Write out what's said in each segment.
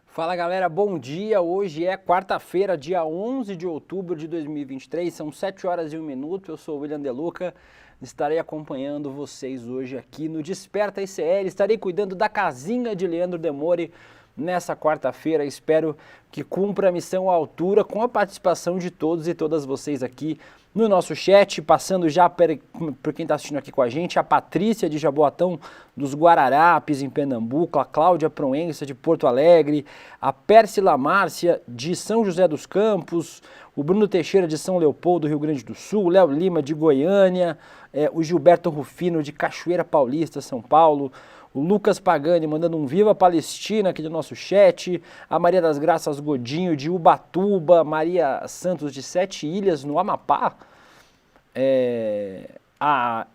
Fala galera, bom dia. Hoje é quarta-feira, dia 11 de outubro de 2023, são 7 horas e 1 minuto. Eu sou o William De Luca, estarei acompanhando vocês hoje aqui no Desperta ICL. Estarei cuidando da casinha de Leandro Demore nessa quarta-feira. Espero que cumpra a missão à altura com a participação de todos e todas vocês aqui no nosso chat, passando já por quem está assistindo aqui com a gente, a Patrícia de Jaboatão dos Guararapes, em Pernambuco, a Cláudia Proença de Porto Alegre, a Pérsila Márcia de São José dos Campos, o Bruno Teixeira de São Leopoldo, Rio Grande do Sul, o Léo Lima de Goiânia, o Gilberto Rufino de Cachoeira Paulista, São Paulo, o Lucas Pagani mandando um Viva Palestina aqui no nosso chat, a Maria das Graças Godinho de Ubatuba, Maria Santos de Sete Ilhas no Amapá, a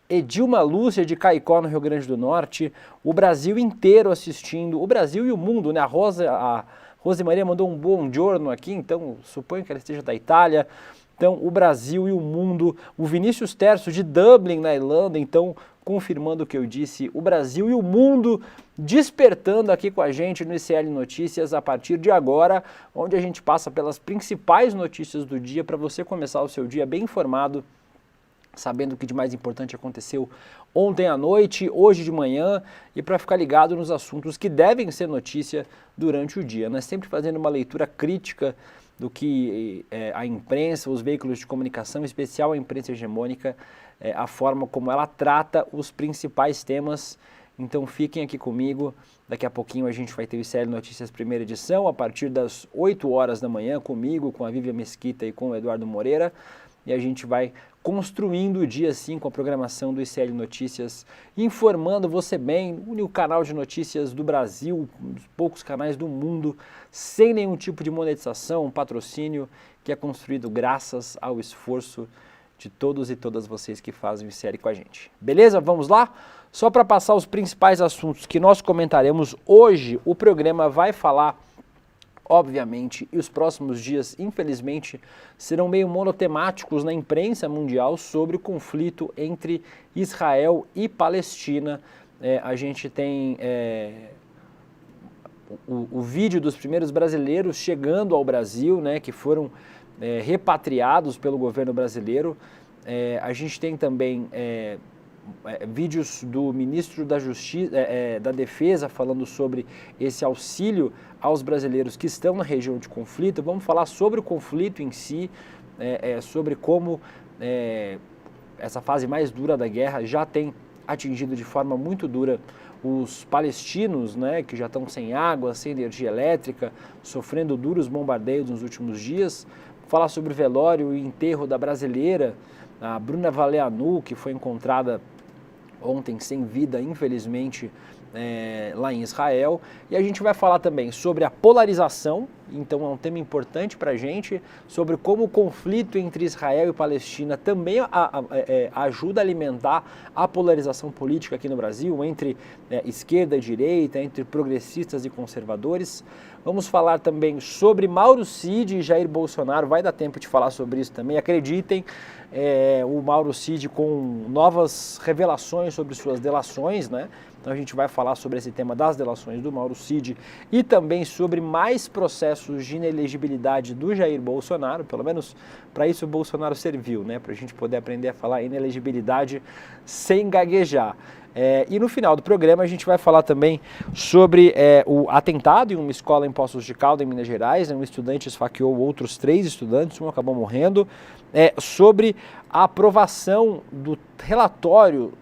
Edilma Lúcia de Caicó no Rio Grande do Norte, o Brasil inteiro assistindo, o Brasil e o mundo, né? A Rose Maria mandou um bom giorno aqui, então suponho que ela esteja da Itália. Então, o Brasil e o mundo, o Vinícius Terço de Dublin, na Irlanda, então, confirmando o que eu disse, o Brasil e o mundo despertando aqui com a gente no ICL Notícias a partir de agora, onde a gente passa pelas principais notícias do dia para você começar o seu dia bem informado, sabendo o que de mais importante aconteceu ontem à noite, hoje de manhã, e para ficar ligado nos assuntos que devem ser notícia durante o dia, né? Sempre fazendo uma leitura crítica do que a imprensa, os veículos de comunicação, em especial a imprensa hegemônica, a forma como ela trata os principais temas. Então fiquem aqui comigo, daqui a pouquinho a gente vai ter o ICL Notícias primeira edição, a partir das 8 horas da manhã, comigo, com a Vivian Mesquita e com o Eduardo Moreira, e a gente vai construindo o dia assim com a programação do ICL Notícias, informando você bem, o único canal de notícias do Brasil, um dos poucos canais do mundo, sem nenhum tipo de monetização, um patrocínio que é construído graças ao esforço de todos e todas vocês que fazem o ICL com a gente. Beleza? Vamos lá? Só para passar os principais assuntos que nós comentaremos hoje, o programa vai falar, obviamente, e os próximos dias, infelizmente, serão meio monotemáticos na imprensa mundial sobre o conflito entre Israel e Palestina. A gente tem o vídeo dos primeiros brasileiros chegando ao Brasil, né, que foram repatriados pelo governo brasileiro. A gente tem também vídeos do ministro da Justiça, da Defesa, falando sobre esse auxílio aos brasileiros que estão na região de conflito. Vamos falar sobre o conflito em si, sobre como essa fase mais dura da guerra já tem atingido de forma muito dura os palestinos, né, que já estão sem água, sem energia elétrica, sofrendo duros bombardeios nos últimos dias. Falar sobre o velório e enterro da brasileira, a Bruna Valeanu, que foi encontrada ontem sem vida, infelizmente, lá em Israel. E a gente vai falar também sobre a polarização, então é um tema importante para a gente, sobre como o conflito entre Israel e Palestina também ajuda a alimentar a polarização política aqui no Brasil, entre esquerda e direita, entre progressistas e conservadores. Vamos falar também sobre Mauro Cid e Jair Bolsonaro, vai dar tempo de falar sobre isso também, acreditem, o Mauro Cid com novas revelações sobre suas delações, né? Então a gente vai falar sobre esse tema das delações do Mauro Cid e também sobre mais processos de inelegibilidade do Jair Bolsonaro, pelo menos para isso o Bolsonaro serviu, né? Para a gente poder aprender a falar inelegibilidade sem gaguejar. E no final do programa a gente vai falar também sobre o atentado em uma escola em Poços de Caldas, em Minas Gerais. Um estudante esfaqueou outros 3 estudantes, um acabou morrendo. Sobre a aprovação do relatório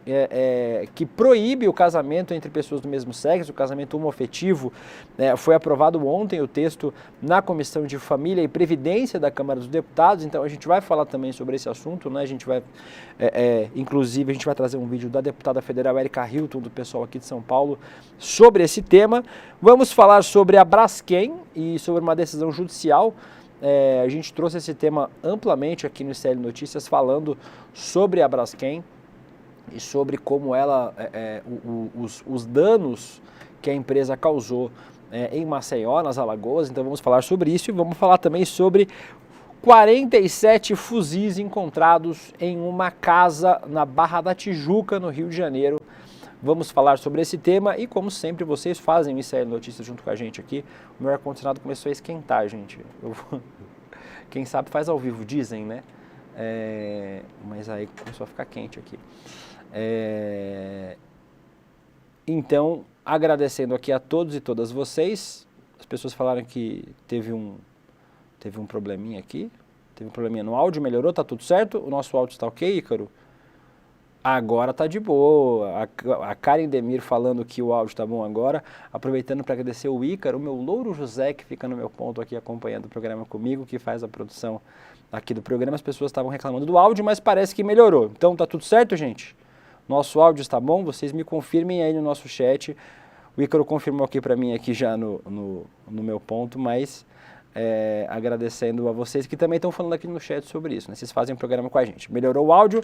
que proíbe o casamento entre pessoas do mesmo sexo, o casamento homoafetivo. Foi aprovado ontem o texto na Comissão de Família e Previdência da Câmara dos Deputados, então a gente vai falar também sobre esse assunto, né? A gente vai, inclusive, a gente vai trazer um vídeo da deputada federal Erika Hilton, do pessoal aqui de São Paulo, sobre esse tema. Vamos falar sobre a Braskem e sobre uma decisão judicial. A gente trouxe esse tema amplamente aqui no ICL Notícias, falando sobre a Braskem e sobre como ela, os danos que a empresa causou em Maceió, nas Alagoas. Então vamos falar sobre isso e vamos falar também sobre 47 fuzis encontrados em uma casa na Barra da Tijuca, no Rio de Janeiro. Vamos falar sobre esse tema e, como sempre, vocês fazem o ICL Notícias junto com a gente aqui. O meu ar-condicionado começou a esquentar, gente. Quem sabe faz ao vivo, dizem, né? Mas aí começou a ficar quente aqui. Então, agradecendo aqui a todos e todas vocês. As pessoas falaram que teve um probleminha aqui. Teve um probleminha no áudio, melhorou, tá tudo certo? O nosso áudio está ok, Ícaro? Agora tá de boa. A Karen Demir falando que o áudio tá bom agora. Aproveitando para agradecer o Ícaro, o meu louro José, que fica no meu ponto aqui acompanhando o programa comigo, que faz a produção aqui do programa. As pessoas estavam reclamando do áudio, mas parece que melhorou. Então tá tudo certo, gente? Nosso áudio está bom? Vocês me confirmem aí no nosso chat. O Ícaro confirmou aqui para mim aqui já no meu ponto, mas agradecendo a vocês que também estão falando aqui no chat sobre isso, né? Vocês fazem o programa com a gente. Melhorou o áudio?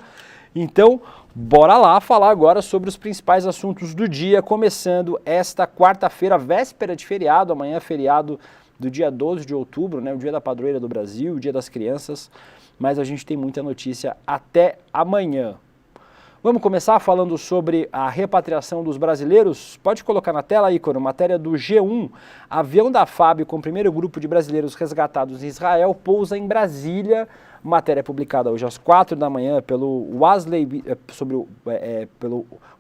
Então, bora lá falar agora sobre os principais assuntos do dia, começando esta quarta-feira, véspera de feriado. Amanhã é feriado do dia 12 de outubro, né? O dia da padroeira do Brasil, o dia das crianças, mas a gente tem muita notícia até amanhã. Vamos começar falando sobre a repatriação dos brasileiros? Pode colocar na tela, Ícaro, matéria do G1. Avião da FAB com o primeiro grupo de brasileiros resgatados em Israel pousa em Brasília. Matéria publicada hoje às 4 da manhã pelo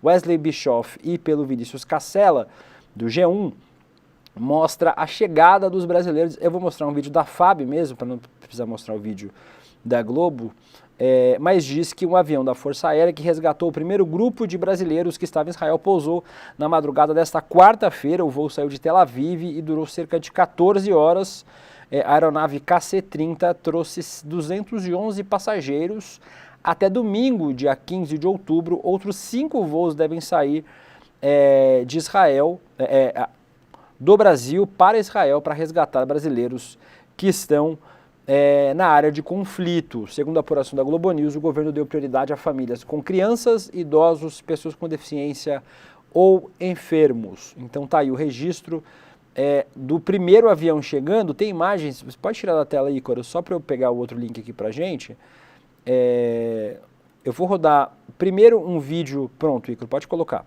Wesley Bischoff e pelo Vinícius Cassella, do G1. Mostra a chegada dos brasileiros. Eu vou mostrar um vídeo da FAB mesmo, para não precisar mostrar o vídeo da Globo. Mas diz que um avião da Força Aérea que resgatou o primeiro grupo de brasileiros que estava em Israel pousou na madrugada desta quarta-feira. O voo saiu de Tel Aviv e durou cerca de 14 horas. A aeronave KC-30 trouxe 211 passageiros. Até domingo, dia 15 de outubro, outros 5 voos devem sair de Israel, do Brasil para Israel, para resgatar brasileiros que estão na área de conflito. Segundo a apuração da Globo News, o governo deu prioridade a famílias com crianças, idosos, pessoas com deficiência ou enfermos. Então tá aí o registro do primeiro avião chegando. Tem imagens, você pode tirar da tela aí, Ícaro, só para eu pegar o outro link aqui pra gente. Eu vou rodar primeiro um vídeo, pronto, Ícaro, pode colocar.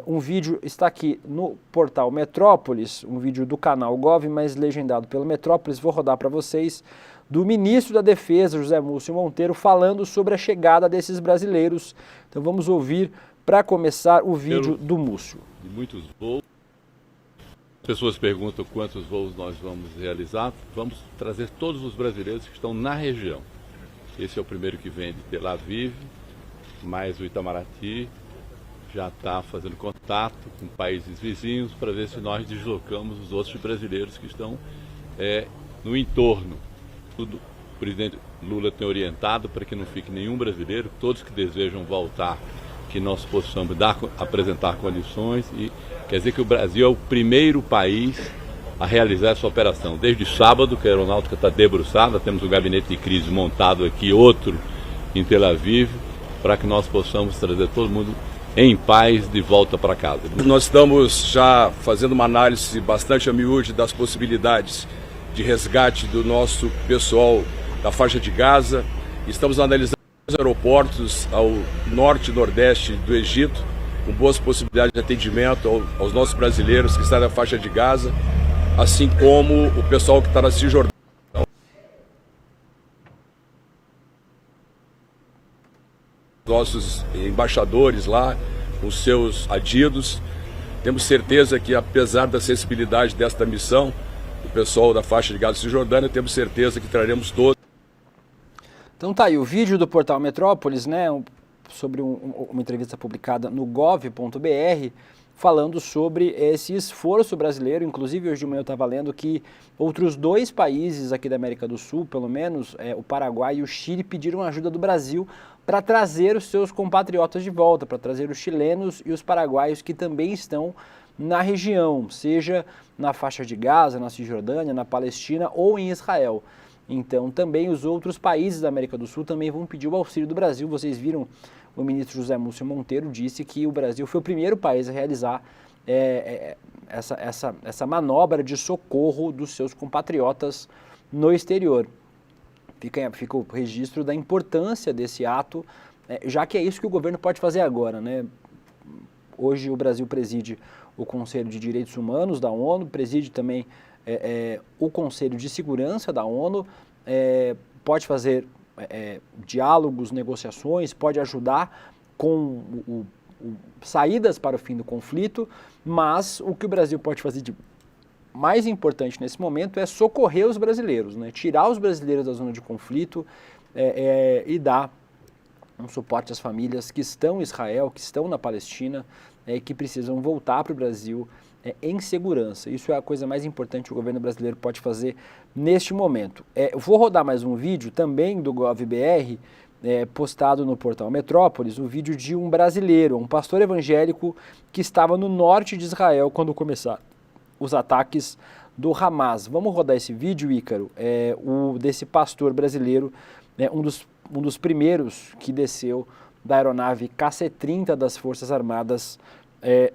Um vídeo está aqui no portal Metrópolis, um vídeo do canal Gov, mas legendado pelo Metrópolis. Vou rodar para vocês, do ministro da Defesa, José Múcio Monteiro, falando sobre a chegada desses brasileiros. Então vamos ouvir, para começar, o vídeo do Múcio. De muitos voos. As pessoas perguntam quantos voos nós vamos realizar. Vamos trazer todos os brasileiros que estão na região. Esse é o primeiro que vem de Tel Aviv, mais o Itamaraty. Já está fazendo contato com países vizinhos para ver se nós deslocamos os outros brasileiros que estão no entorno. Tudo o presidente Lula tem orientado para que não fique nenhum brasileiro, todos que desejam voltar, que nós possamos apresentar condições. E quer dizer que o Brasil é o primeiro país a realizar essa operação. Desde sábado, que a aeronáutica está debruçada, temos um gabinete de crise montado aqui, outro em Tel Aviv, para que nós possamos trazer todo mundo em paz de volta para casa. Nós estamos já fazendo uma análise bastante a miúde das possibilidades de resgate do nosso pessoal da faixa de Gaza. Estamos analisando os aeroportos ao norte e nordeste do Egito, com boas possibilidades de atendimento aos nossos brasileiros que estão na faixa de Gaza, assim como o pessoal que está na Cisjordânia. Nossos embaixadores lá, os seus adidos. Temos certeza que, apesar da sensibilidade desta missão, o pessoal da faixa de Gaza e Cisjordânia, temos certeza que traremos todos. Então tá aí o vídeo do portal Metrópolis, né, sobre uma entrevista publicada no gov.br, falando sobre esse esforço brasileiro. Inclusive, hoje de manhã eu estava lendo que outros 2 países aqui da América do Sul, pelo menos, o Paraguai e o Chile, pediram ajuda do Brasil para trazer os seus compatriotas de volta, para trazer os chilenos e os paraguaios que também estão na região, seja na faixa de Gaza, na Cisjordânia, na Palestina ou em Israel. Então, também os outros países da América do Sul também vão pedir o auxílio do Brasil. Vocês viram, o ministro José Múcio Monteiro disse que o Brasil foi o primeiro país a realizar essa manobra de socorro dos seus compatriotas no exterior. Fica o registro da importância desse ato, já que é isso que o governo pode fazer agora, né? Hoje o Brasil preside o Conselho de Direitos Humanos da ONU, preside também o Conselho de Segurança da ONU, pode fazer diálogos, negociações, pode ajudar com saídas para o fim do conflito, mas o que o Brasil pode fazer de mais importante nesse momento é socorrer os brasileiros, né? Tirar os brasileiros da zona de conflito e dar um suporte às famílias que estão em Israel, que estão na Palestina e que precisam voltar para o Brasil em segurança. Isso é a coisa mais importante que o governo brasileiro pode fazer neste momento. Eu vou rodar mais um vídeo também do GovBR, postado no portal Metrópolis, um vídeo de um brasileiro, um pastor evangélico que estava no norte de Israel quando começaram os ataques do Hamas. Vamos rodar esse vídeo, Ícaro, desse pastor brasileiro, um dos primeiros que desceu da aeronave KC-30 das Forças Armadas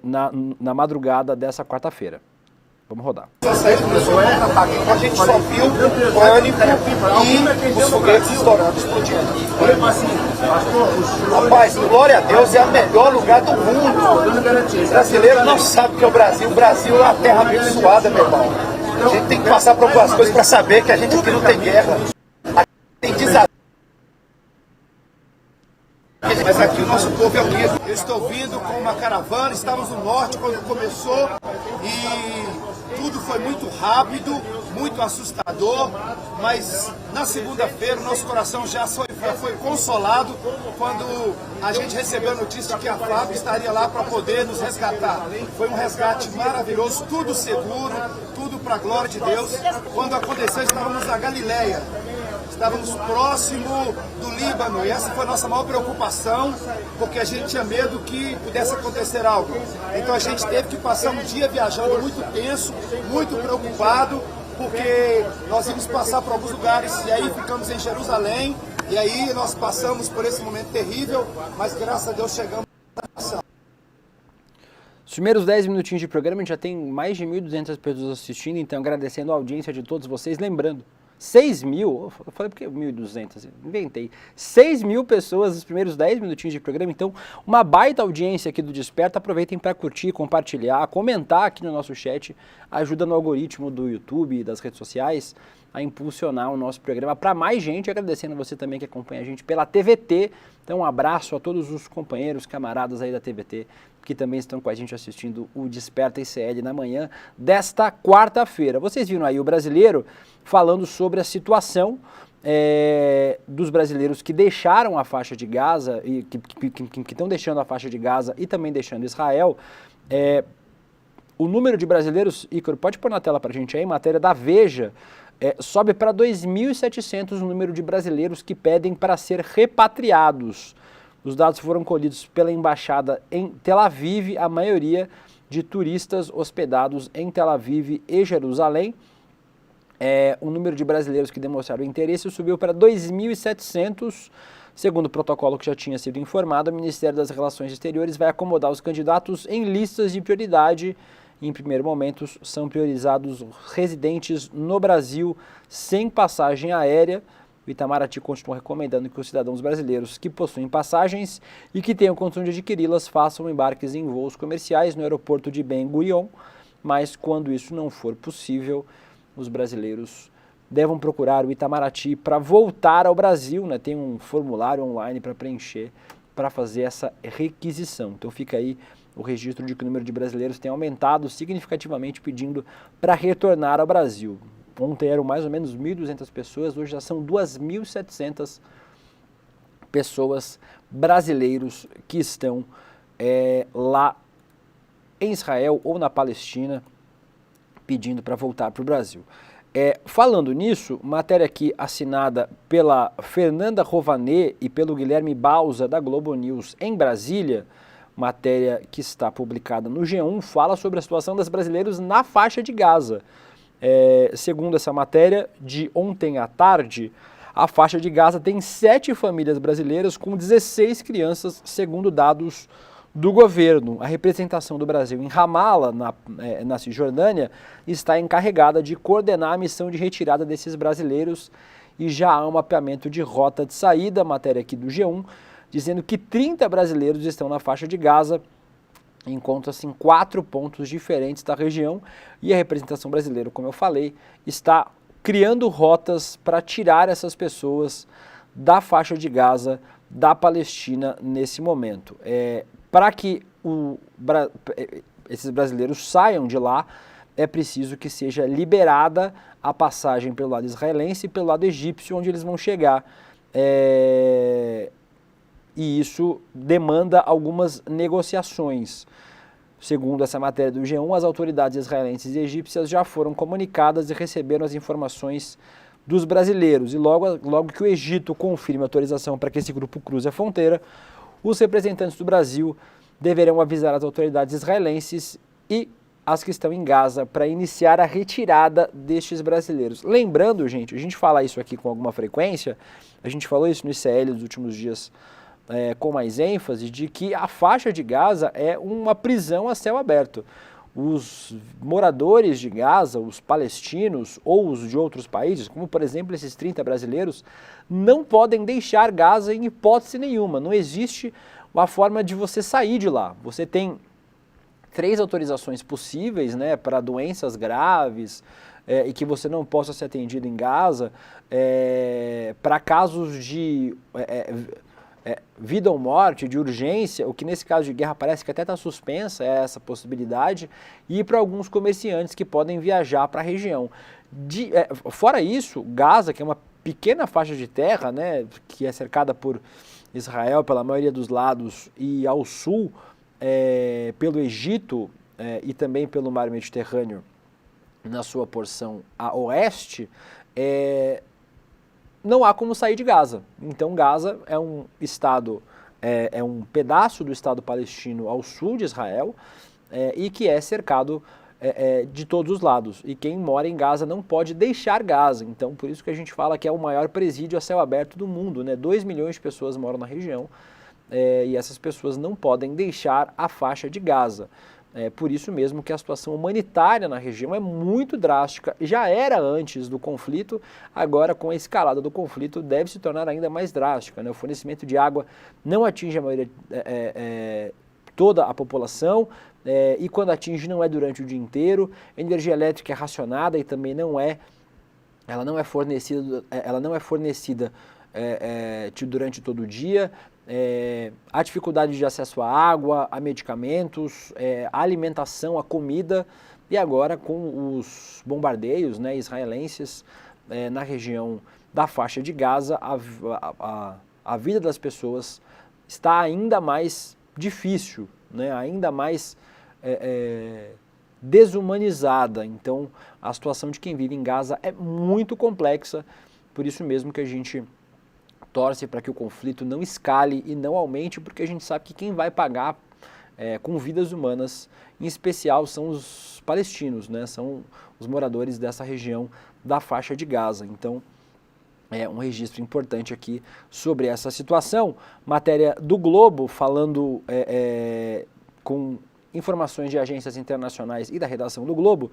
na madrugada dessa quarta-feira. Vamos rodar. A gente só viu pânico e os foguetes estourando, explodindo. Rapaz, glória a Deus, é o melhor lugar do mundo. O brasileiro não sabe o que é o Brasil. O Brasil é uma terra abençoada, meu irmão. A gente tem que passar por algumas coisas para saber que a gente aqui não tem guerra. Aqui tem desafio. Mas aqui o nosso povo é unido. Eu estou vindo com uma caravana, estávamos no norte quando começou e tudo foi muito rápido, muito assustador, mas na segunda-feira o nosso coração já foi consolado quando a gente recebeu a notícia de que a FAB estaria lá para poder nos resgatar. Foi um resgate maravilhoso, tudo seguro, tudo para a glória de Deus. Quando aconteceu, estávamos na Galileia. Estávamos próximo do Líbano e essa foi a nossa maior preocupação, porque a gente tinha medo que pudesse acontecer algo. Então a gente teve que passar um dia viajando muito tenso, muito preocupado, porque nós íamos passar por alguns lugares e aí ficamos em Jerusalém e aí nós passamos por esse momento terrível, mas graças a Deus chegamos à nação. Os primeiros 10 minutinhos de programa, a gente já tem mais de 1.200 pessoas assistindo, então agradecendo a audiência de todos vocês, lembrando, 6 mil, eu falei porque 1.200, inventei, 6 mil pessoas nos primeiros 10 minutinhos de programa, então uma baita audiência aqui do Desperta, aproveitem para curtir, compartilhar, comentar aqui no nosso chat, ajuda no algoritmo do YouTube e das redes sociais a impulsionar o nosso programa para mais gente, agradecendo a você também que acompanha a gente pela TVT, então um abraço a todos os companheiros, camaradas aí da TVT, que também estão com a gente assistindo o Desperta ICL na manhã desta quarta-feira. Vocês viram aí o brasileiro falando sobre a situação dos brasileiros que deixaram a faixa de Gaza, e que estão deixando a faixa de Gaza e também deixando Israel. O número de brasileiros, Ícaro, pode pôr na tela para a gente aí, matéria da Veja, sobe para 2.700 o número de brasileiros que pedem para ser repatriados. Os dados foram colhidos pela embaixada em Tel Aviv, a maioria de turistas hospedados em Tel Aviv e Jerusalém. O número de brasileiros que demonstraram interesse subiu para 2.700. Segundo o protocolo que já tinha sido informado, o Ministério das Relações Exteriores vai acomodar os candidatos em listas de prioridade. Em primeiro momento, são priorizados residentes no Brasil sem passagem aérea. O Itamaraty continua recomendando que os cidadãos brasileiros que possuem passagens e que tenham condição de adquiri-las façam embarques em voos comerciais no aeroporto de Ben Gurion, mas quando isso não for possível, os brasileiros devem procurar o Itamaraty para voltar ao Brasil, né? Tem um formulário online para preencher, para fazer essa requisição. Então fica aí o registro de que o número de brasileiros tem aumentado significativamente pedindo para retornar ao Brasil. Ontem eram mais ou menos 1.200 pessoas, hoje já são 2.700 pessoas, brasileiros, que estão lá em Israel ou na Palestina pedindo para voltar para o Brasil. Falando nisso, matéria aqui assinada pela Fernanda Rovanet e pelo Guilherme Bausa da Globo News em Brasília, matéria que está publicada no G1, fala sobre a situação dos brasileiros na faixa de Gaza. Segundo essa matéria, de ontem à tarde, a faixa de Gaza tem 7 famílias brasileiras com 16 crianças, segundo dados do governo. A representação do Brasil em Ramala, na Cisjordânia, está encarregada de coordenar a missão de retirada desses brasileiros e já há um mapeamento de rota de saída, matéria aqui do G1, dizendo que 30 brasileiros estão na faixa de Gaza, encontra-se em 4 pontos diferentes da região e a representação brasileira, como eu falei, está criando rotas para tirar essas pessoas da faixa de Gaza, da Palestina nesse momento. Para que esses brasileiros saiam de lá, é preciso que seja liberada a passagem pelo lado israelense e pelo lado egípcio, onde eles vão chegar. E isso demanda algumas negociações. Segundo essa matéria do G1, as autoridades israelenses e egípcias já foram comunicadas e receberam as informações dos brasileiros. E logo que o Egito confirme a autorização para que esse grupo cruze a fronteira, os representantes do Brasil deverão avisar as autoridades israelenses e as que estão em Gaza para iniciar a retirada destes brasileiros. Lembrando, gente, a gente fala isso aqui com alguma frequência, a gente falou isso no ICL nos últimos dias com mais ênfase, de que a faixa de Gaza é uma prisão a céu aberto. Os moradores de Gaza, os palestinos ou os de outros países, como por exemplo esses 30 brasileiros, não podem deixar Gaza em hipótese nenhuma. Não existe uma forma de você sair de lá. Você tem 3 autorizações possíveis, né, para doenças graves e que você não possa ser atendido em Gaza, para casos de vida ou morte, de urgência, o que nesse caso de guerra parece que até está suspensa essa possibilidade, e para alguns comerciantes que podem viajar para a região. Fora isso, Gaza, que é uma pequena faixa de terra, né, que é cercada por Israel pela maioria dos lados e ao sul pelo Egito e também pelo Mar Mediterrâneo na sua porção a oeste, não há como sair de Gaza. Então Gaza é um estado, é um pedaço do estado palestino ao sul de Israel e que é cercado de todos os lados. E quem mora em Gaza não pode deixar Gaza. Então por isso que a gente fala que é o maior presídio a céu aberto do mundo, né? 2 milhões de pessoas moram na região e essas pessoas não podem deixar a faixa de Gaza. Por isso mesmo que a situação humanitária na região é muito drástica, já era antes do conflito, agora com a escalada do conflito deve se tornar ainda mais drástica, né? O fornecimento de água não atinge a maioria, toda a população, e quando atinge não é durante o dia inteiro, a energia elétrica é racionada e também ela não é fornecida durante todo o dia. A dificuldade de acesso à água, a medicamentos, a alimentação, a comida, e agora com os bombardeios, né, israelenses na região da faixa de Gaza, a vida das pessoas está ainda mais difícil, né, ainda mais desumanizada. Então a situação de quem vive em Gaza é muito complexa, por isso mesmo que a gente torce para que o conflito não escale e não aumente, porque a gente sabe que quem vai pagar com vidas humanas, em especial, são os palestinos, né? São os moradores dessa região da faixa de Gaza. Então, é um registro importante aqui sobre essa situação. Matéria do Globo, falando com informações de agências internacionais e da redação do Globo,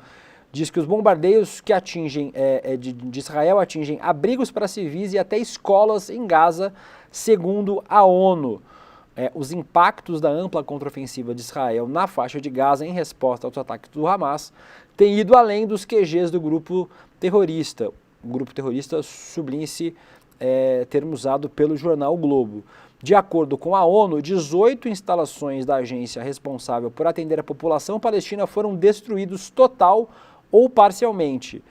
diz que os bombardeios que atingem de Israel atingem abrigos para civis e até escolas em Gaza, segundo a ONU. Os impactos da ampla contraofensiva de Israel na faixa de Gaza em resposta aos ataques do Hamas têm ido além dos QGs do grupo terrorista. O grupo terrorista, sublinhe-se, termo usado pelo jornal o Globo. De acordo com a ONU, 18 instalações da agência responsável por atender a população palestina foram destruídos total ou parcialmente,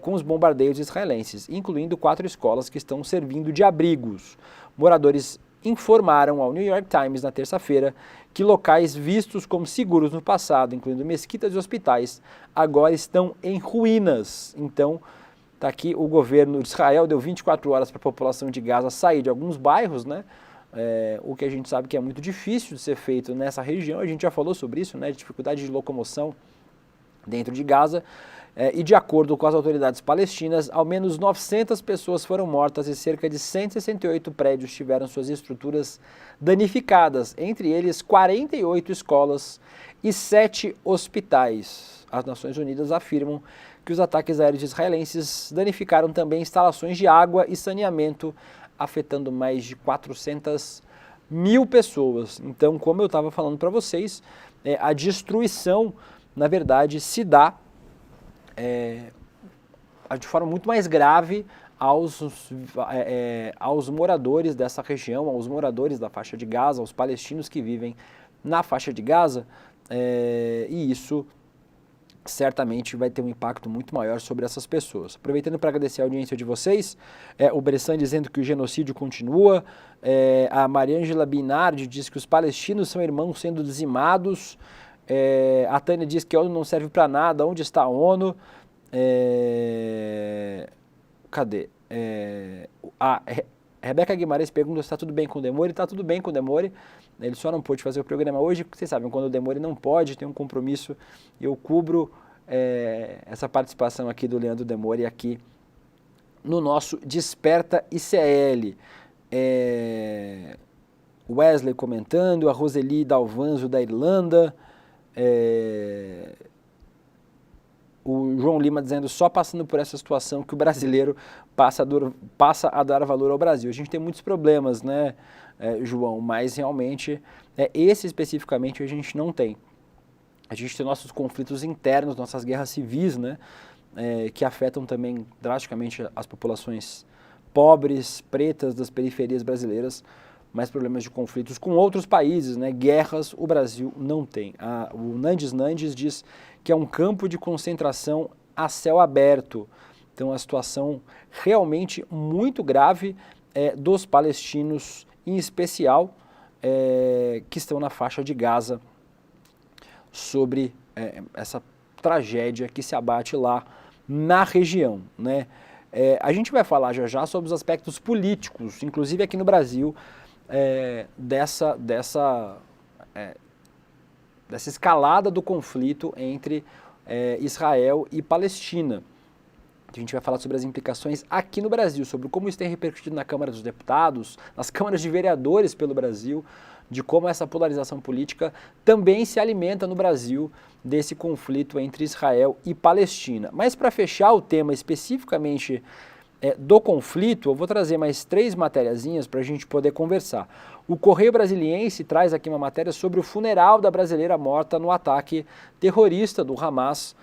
com os bombardeios israelenses, incluindo 4 escolas que estão servindo de abrigos. Moradores informaram ao New York Times na terça-feira que locais vistos como seguros no passado, incluindo mesquitas e hospitais, agora estão em ruínas. Então, está aqui, o governo de Israel deu 24 horas para a população de Gaza sair de alguns bairros, né? O que a gente sabe que é muito difícil de ser feito nessa região, a gente já falou sobre isso, né? Dificuldade de locomoção dentro de Gaza, E de acordo com as autoridades palestinas, ao menos 900 pessoas foram mortas e cerca de 168 prédios tiveram suas estruturas danificadas, entre eles 48 escolas e 7 hospitais. As Nações Unidas afirmam que os ataques aéreos israelenses danificaram também instalações de água e saneamento, afetando mais de 400 mil pessoas. Então, como eu estava falando para vocês, a destruição, na verdade, se dá de forma muito mais grave aos moradores dessa região, aos moradores da faixa de Gaza, aos palestinos que vivem na faixa de Gaza, e isso certamente vai ter um impacto muito maior sobre essas pessoas. Aproveitando para agradecer a audiência de vocês, o Bressan dizendo que o genocídio continua, a Mariângela Binardi diz que os palestinos são irmãos sendo dizimados, a Tânia diz que a ONU não serve para nada, onde está a ONU? Cadê? A Rebeca Guimarães pergunta se está tudo bem com o Demore. Está tudo bem com o Demore, ele só não pôde fazer o programa hoje, porque vocês sabem, quando o Demore não pode, tem um compromisso, eu cubro essa participação aqui do Leandro Demore aqui no nosso Desperta ICL. Wesley comentando, a Roseli Dalvanzo da Irlanda, o João Lima dizendo só passando por essa situação que o brasileiro passa a dar valor ao Brasil. A gente tem muitos problemas, né, João, mas realmente esse especificamente a gente não tem. A gente tem nossos conflitos internos, nossas guerras civis, né, que afetam também drasticamente as populações pobres, pretas das periferias brasileiras, mas problemas de conflitos com outros países, né? Guerras, o Brasil não tem. O Nandes diz que é um campo de concentração a céu aberto. Então, a situação realmente muito grave dos palestinos, em especial, que estão na faixa de Gaza, sobre essa tragédia que se abate lá na região, né? A gente vai falar já sobre os aspectos políticos, inclusive aqui no Brasil, dessa escalada do conflito entre Israel e Palestina. A gente vai falar sobre as implicações aqui no Brasil, sobre como isso tem repercutido na Câmara dos Deputados, nas câmaras de vereadores pelo Brasil, de como essa polarização política também se alimenta no Brasil desse conflito entre Israel e Palestina. Mas para fechar o tema especificamente do conflito, eu vou trazer mais 3 matériazinhas para a gente poder conversar. O Correio Brasiliense traz aqui uma matéria sobre o funeral da brasileira morta no ataque terrorista do Hamas,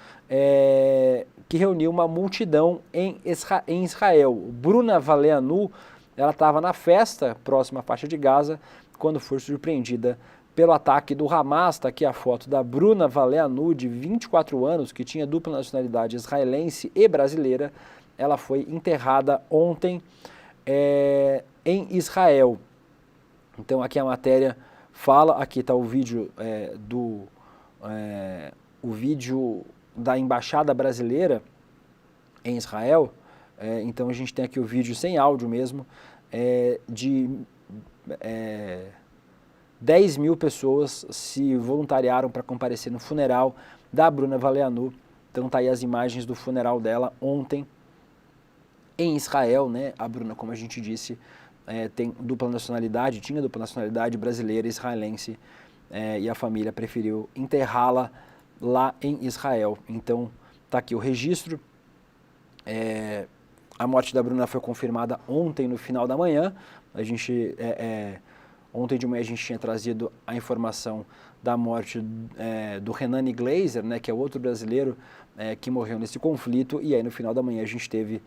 que reuniu uma multidão em Israel. Bruna Valeanu, ela estava na festa próxima à faixa de Gaza, quando foi surpreendida pelo ataque do Hamas. Está aqui a foto da Bruna Valeanu, de 24 anos, que tinha dupla nacionalidade israelense e brasileira. Ela foi enterrada ontem em Israel. Então aqui a matéria fala, aqui está o vídeo o vídeo da embaixada brasileira em Israel. Então a gente tem aqui o vídeo sem áudio mesmo, de 10 mil pessoas se voluntariaram para comparecer no funeral da Bruna Valeanu. Então tá aí as imagens do funeral dela ontem em Israel, né? A Bruna, como a gente disse, tinha dupla nacionalidade brasileira e israelense, e a família preferiu enterrá-la lá em Israel. Então tá aqui o registro. A morte da Bruna foi confirmada ontem no final da manhã. Ontem de manhã a gente tinha trazido a informação da morte do Renani Glazer, né, que é outro brasileiro que morreu nesse conflito, e aí no final da manhã a gente teve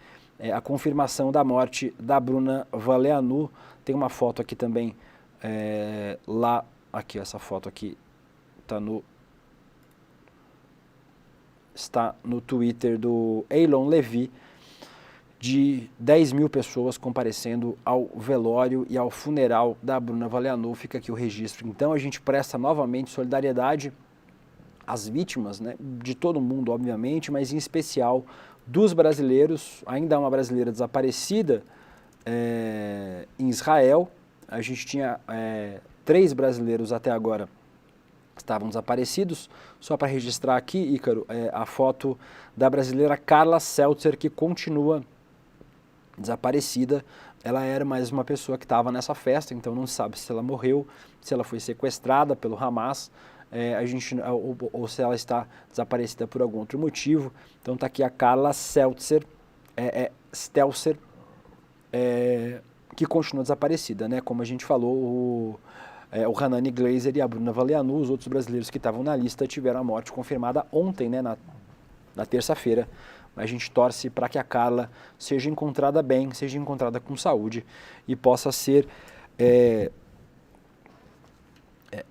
a confirmação da morte da Bruna Valeanu. Tem uma foto aqui também, aqui essa foto aqui está no Twitter do Eilon Levi, de 10 mil pessoas comparecendo ao velório e ao funeral da Bruna Valeanu. Fica aqui o registro. Então a gente presta novamente solidariedade às vítimas, né, de todo mundo, obviamente, mas em especial dos brasileiros. Ainda há uma brasileira desaparecida em Israel. A gente tinha 3 brasileiros até agora estavam desaparecidos. Só para registrar aqui, Ícaro, a foto da brasileira Carla Seltzer, que continua desaparecida. Ela era mais uma pessoa que estava nessa festa, então não se sabe se ela morreu, se ela foi sequestrada pelo Hamas, ou se ela está desaparecida por algum outro motivo. Então está aqui a Carla Seltzer, que continua desaparecida, né? Como a gente falou, o Hanani Glazer e a Bruna Valeanu, os outros brasileiros que estavam na lista, tiveram a morte confirmada ontem, né? Na terça-feira. A gente torce para que a Carla seja encontrada bem, seja encontrada com saúde e possa ser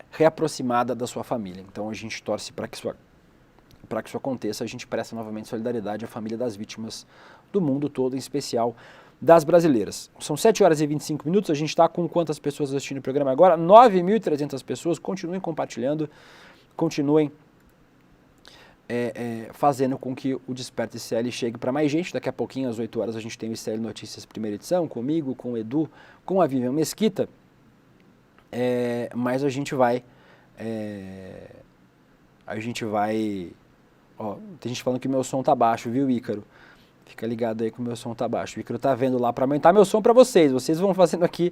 reaproximada da sua família. Então a gente torce para que isso aconteça. A gente presta novamente solidariedade à família das vítimas do mundo todo, em especial das brasileiras. São 7 horas e 25 minutos, a gente está com quantas pessoas assistindo o programa agora? 9.300 pessoas. Continuem compartilhando, continuem fazendo com que o Desperta ICL chegue para mais gente. Daqui a pouquinho, às 8 horas, a gente tem o ICL Notícias primeira edição, comigo, com o Edu, com a Vivian Mesquita. Mas a gente vai... Ó, tem gente falando que meu som tá baixo, viu, Ícaro? Fica ligado aí que o meu som tá baixo. O Ícaro tá vendo lá para aumentar meu som para vocês. Vocês vão fazendo aqui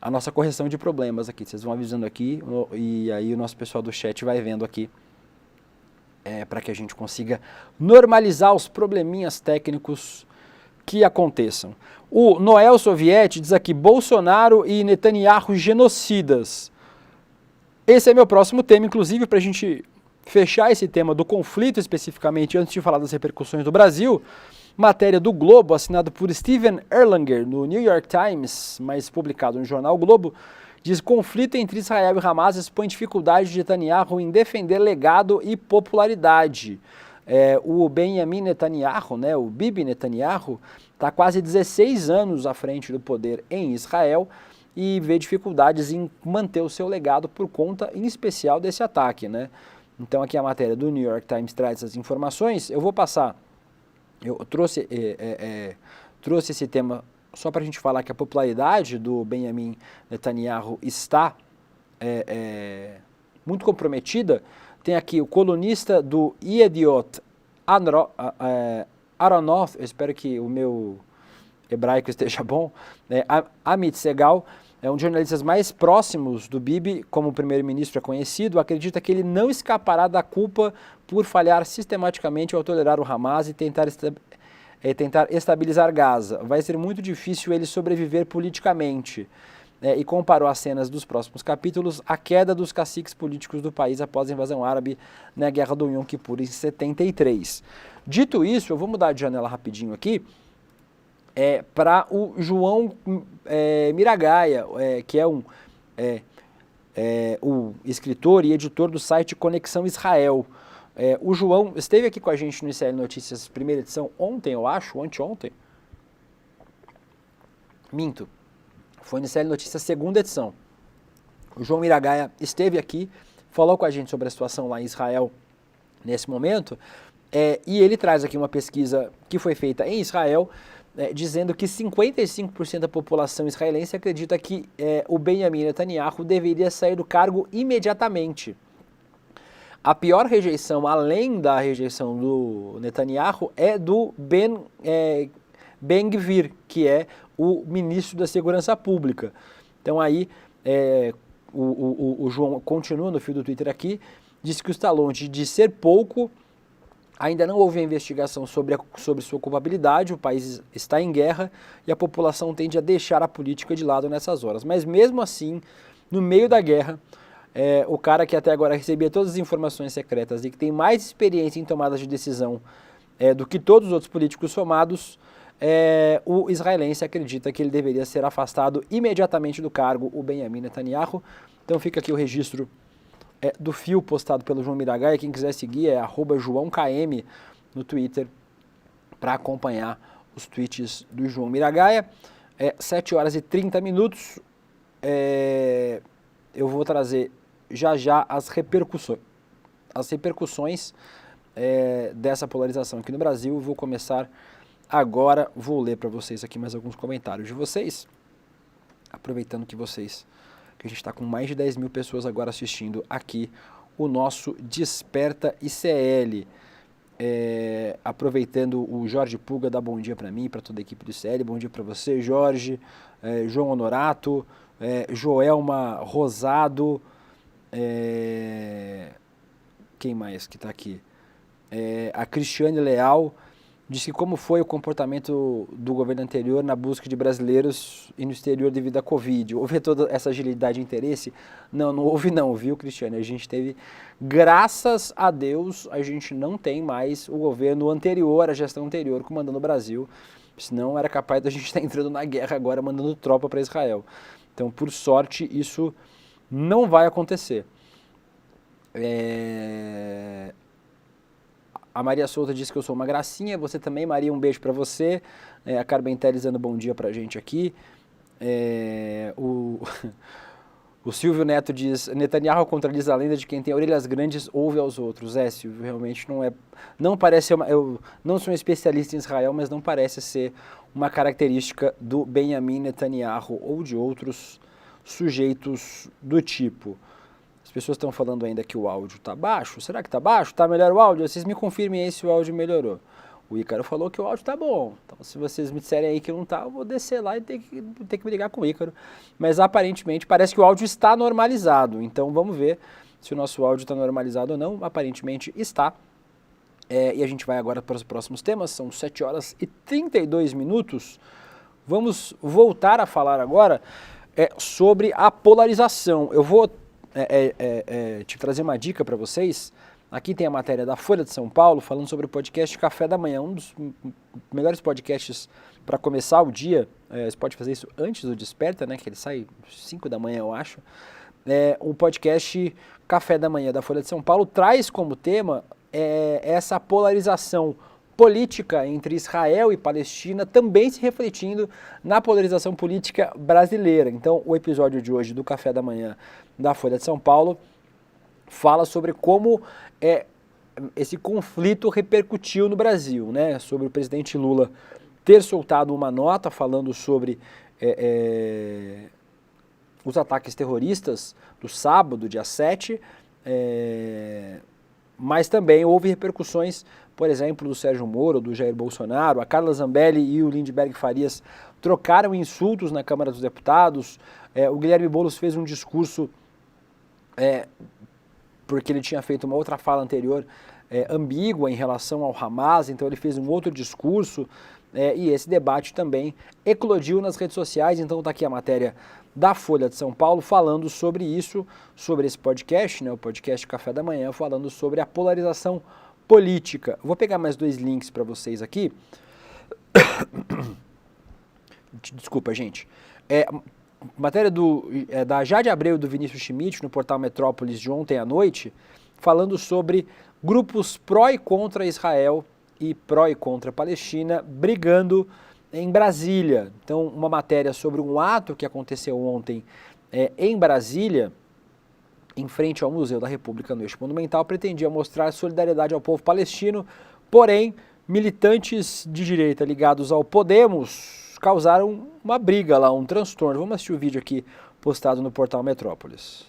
a nossa correção de problemas aqui. Vocês vão avisando aqui e aí o nosso pessoal do chat vai vendo aqui para que a gente consiga normalizar os probleminhas técnicos que aconteçam. O Noel Soviet diz aqui, Bolsonaro e Netanyahu genocidas. Esse é meu próximo tema, inclusive, para a gente fechar esse tema do conflito especificamente, antes de falar das repercussões do Brasil. Matéria do Globo, assinado por Steven Erlanger, no New York Times, mas publicado no jornal o Globo, diz: conflito entre Israel e Hamas expõe dificuldade de Netanyahu em defender legado e popularidade. O Benjamin Netanyahu, né, o Bibi Netanyahu, está quase 16 anos à frente do poder em Israel e vê dificuldades em manter o seu legado por conta, em especial, desse ataque, né? Então aqui a matéria do New York Times traz essas informações. Eu vou passar... Eu trouxe esse tema só para a gente falar que a popularidade do Benjamin Netanyahu está muito comprometida. Tem aqui o colunista do Yediot Aronoth, eu espero que o meu hebraico esteja bom, Amit Segal, um dos jornalistas mais próximos do Bibi, como primeiro-ministro é conhecido, acredita que ele não escapará da culpa por falhar sistematicamente ao tolerar o Hamas e tentar estabilizar Gaza. Vai ser muito difícil ele sobreviver politicamente. E comparou as cenas dos próximos capítulos à queda dos caciques políticos do país após a invasão árabe na Guerra do Yom Kippur em 73. Dito isso, eu vou mudar de janela rapidinho aqui, para o João Miragaia, que é o escritor e editor do site Conexão Israel. O João esteve aqui com a gente no ICL Notícias primeira edição ontem, eu acho, anteontem. Minto. Foi no ICL Notícias segunda edição. O João Miragaia esteve aqui, falou com a gente sobre a situação lá em Israel nesse momento, e ele traz aqui uma pesquisa que foi feita em Israel, dizendo que 55% da população israelense acredita que o Benjamin Netanyahu deveria sair do cargo imediatamente. A pior rejeição, além da rejeição do Netanyahu, é do Ben Gvir, que é o ministro da Segurança Pública. Então aí o João continua no fio do Twitter aqui, diz que está longe de ser pouco. Ainda não houve a investigação sobre sua culpabilidade, o país está em guerra e a população tende a deixar a política de lado nessas horas. Mas mesmo assim, no meio da guerra, o cara que até agora recebia todas as informações secretas e que tem mais experiência em tomadas de decisão do que todos os outros políticos somados, o israelense acredita que ele deveria ser afastado imediatamente do cargo, o Benjamin Netanyahu. Então fica aqui o registro do fio postado pelo João Miragaia. Quem quiser seguir é @JoãoKM no Twitter para acompanhar os tweets do João Miragaia. 7 horas e 30 minutos. Eu vou trazer já as repercussões dessa polarização aqui no Brasil. Vou começar agora, vou ler para vocês aqui mais alguns comentários de vocês, aproveitando que vocês que a gente está com mais de 10 mil pessoas agora assistindo aqui o nosso Desperta ICL. Aproveitando, o Jorge Puga dá bom dia para mim, para toda a equipe do ICL. Bom dia para você, Jorge. João Honorato, Joelma Rosado, quem mais que está aqui? A Cristiane Leal diz que como foi o comportamento do governo anterior na busca de brasileiros e no exterior devido à Covid. Houve toda essa agilidade e interesse? Não houve não, viu, Cristiane? A gente teve, graças a Deus, a gente não tem mais o governo anterior, a gestão anterior comandando o Brasil, senão era capaz da gente estar entrando na guerra agora, mandando tropa para Israel. Então, por sorte, isso não vai acontecer. A Maria Souza disse que eu sou uma gracinha, você também, Maria, um beijo para você. A Carmen Teles dando bom dia pra gente aqui. O Silvio Neto diz, Netanyahu contradiz a lenda de quem tem orelhas grandes ouve aos outros. Silvio, realmente não parece eu não sou um especialista em Israel, mas não parece ser uma característica do Benjamin Netanyahu ou de outros sujeitos do tipo. As pessoas estão falando ainda que o áudio está baixo. Será que está baixo? Está melhor o áudio? Vocês me confirmem aí se o áudio melhorou. O Ícaro falou que o áudio está bom. Então, se vocês me disserem aí que não está, eu vou descer lá e ter que brigar com o Ícaro. Mas, aparentemente, parece que o áudio está normalizado. Então, vamos ver se o nosso áudio está normalizado ou não. Aparentemente, está. E a gente vai agora para os próximos temas. São 7 horas e 32 minutos. Vamos voltar a falar agora sobre a polarização. Eu vou te trazer uma dica para vocês. Aqui tem a matéria da Folha de São Paulo falando sobre o podcast Café da Manhã, um dos melhores podcasts para começar o dia. Você pode fazer isso antes do Desperta, né, que ele sai 5 da manhã, eu acho. O podcast Café da Manhã da Folha de São Paulo traz como tema essa polarização política entre Israel e Palestina, também se refletindo na polarização política brasileira. Então, o episódio de hoje do Café da Manhã da Folha de São Paulo fala sobre como esse conflito repercutiu no Brasil, né? Sobre o presidente Lula ter soltado uma nota falando sobre os ataques terroristas do sábado, dia 7, mas também houve repercussões, por exemplo, do Sérgio Moro, do Jair Bolsonaro. A Carla Zambelli e o Lindbergh Farias trocaram insultos na Câmara dos Deputados. O Guilherme Boulos fez um discurso, porque ele tinha feito uma outra fala anterior ambígua em relação ao Hamas, então ele fez um outro discurso, e esse debate também eclodiu nas redes sociais. Então está aqui a matéria da Folha de São Paulo falando sobre isso, sobre esse podcast, né, o podcast Café da Manhã, falando sobre a polarização política. Vou pegar mais 2 links para vocês aqui. Desculpa, gente. Matéria da Jade Abreu e do Vinícius Schmidt no portal Metrópolis de ontem à noite, falando sobre grupos pró e contra Israel e pró e contra a Palestina brigando em Brasília. Então, uma matéria sobre um ato que aconteceu ontem em Brasília, em frente ao Museu da República no Eixo Monumental, pretendia mostrar solidariedade ao povo palestino, porém, militantes de direita ligados ao Podemos causaram uma briga lá, um transtorno. Vamos assistir o vídeo aqui postado no portal Metrópolis.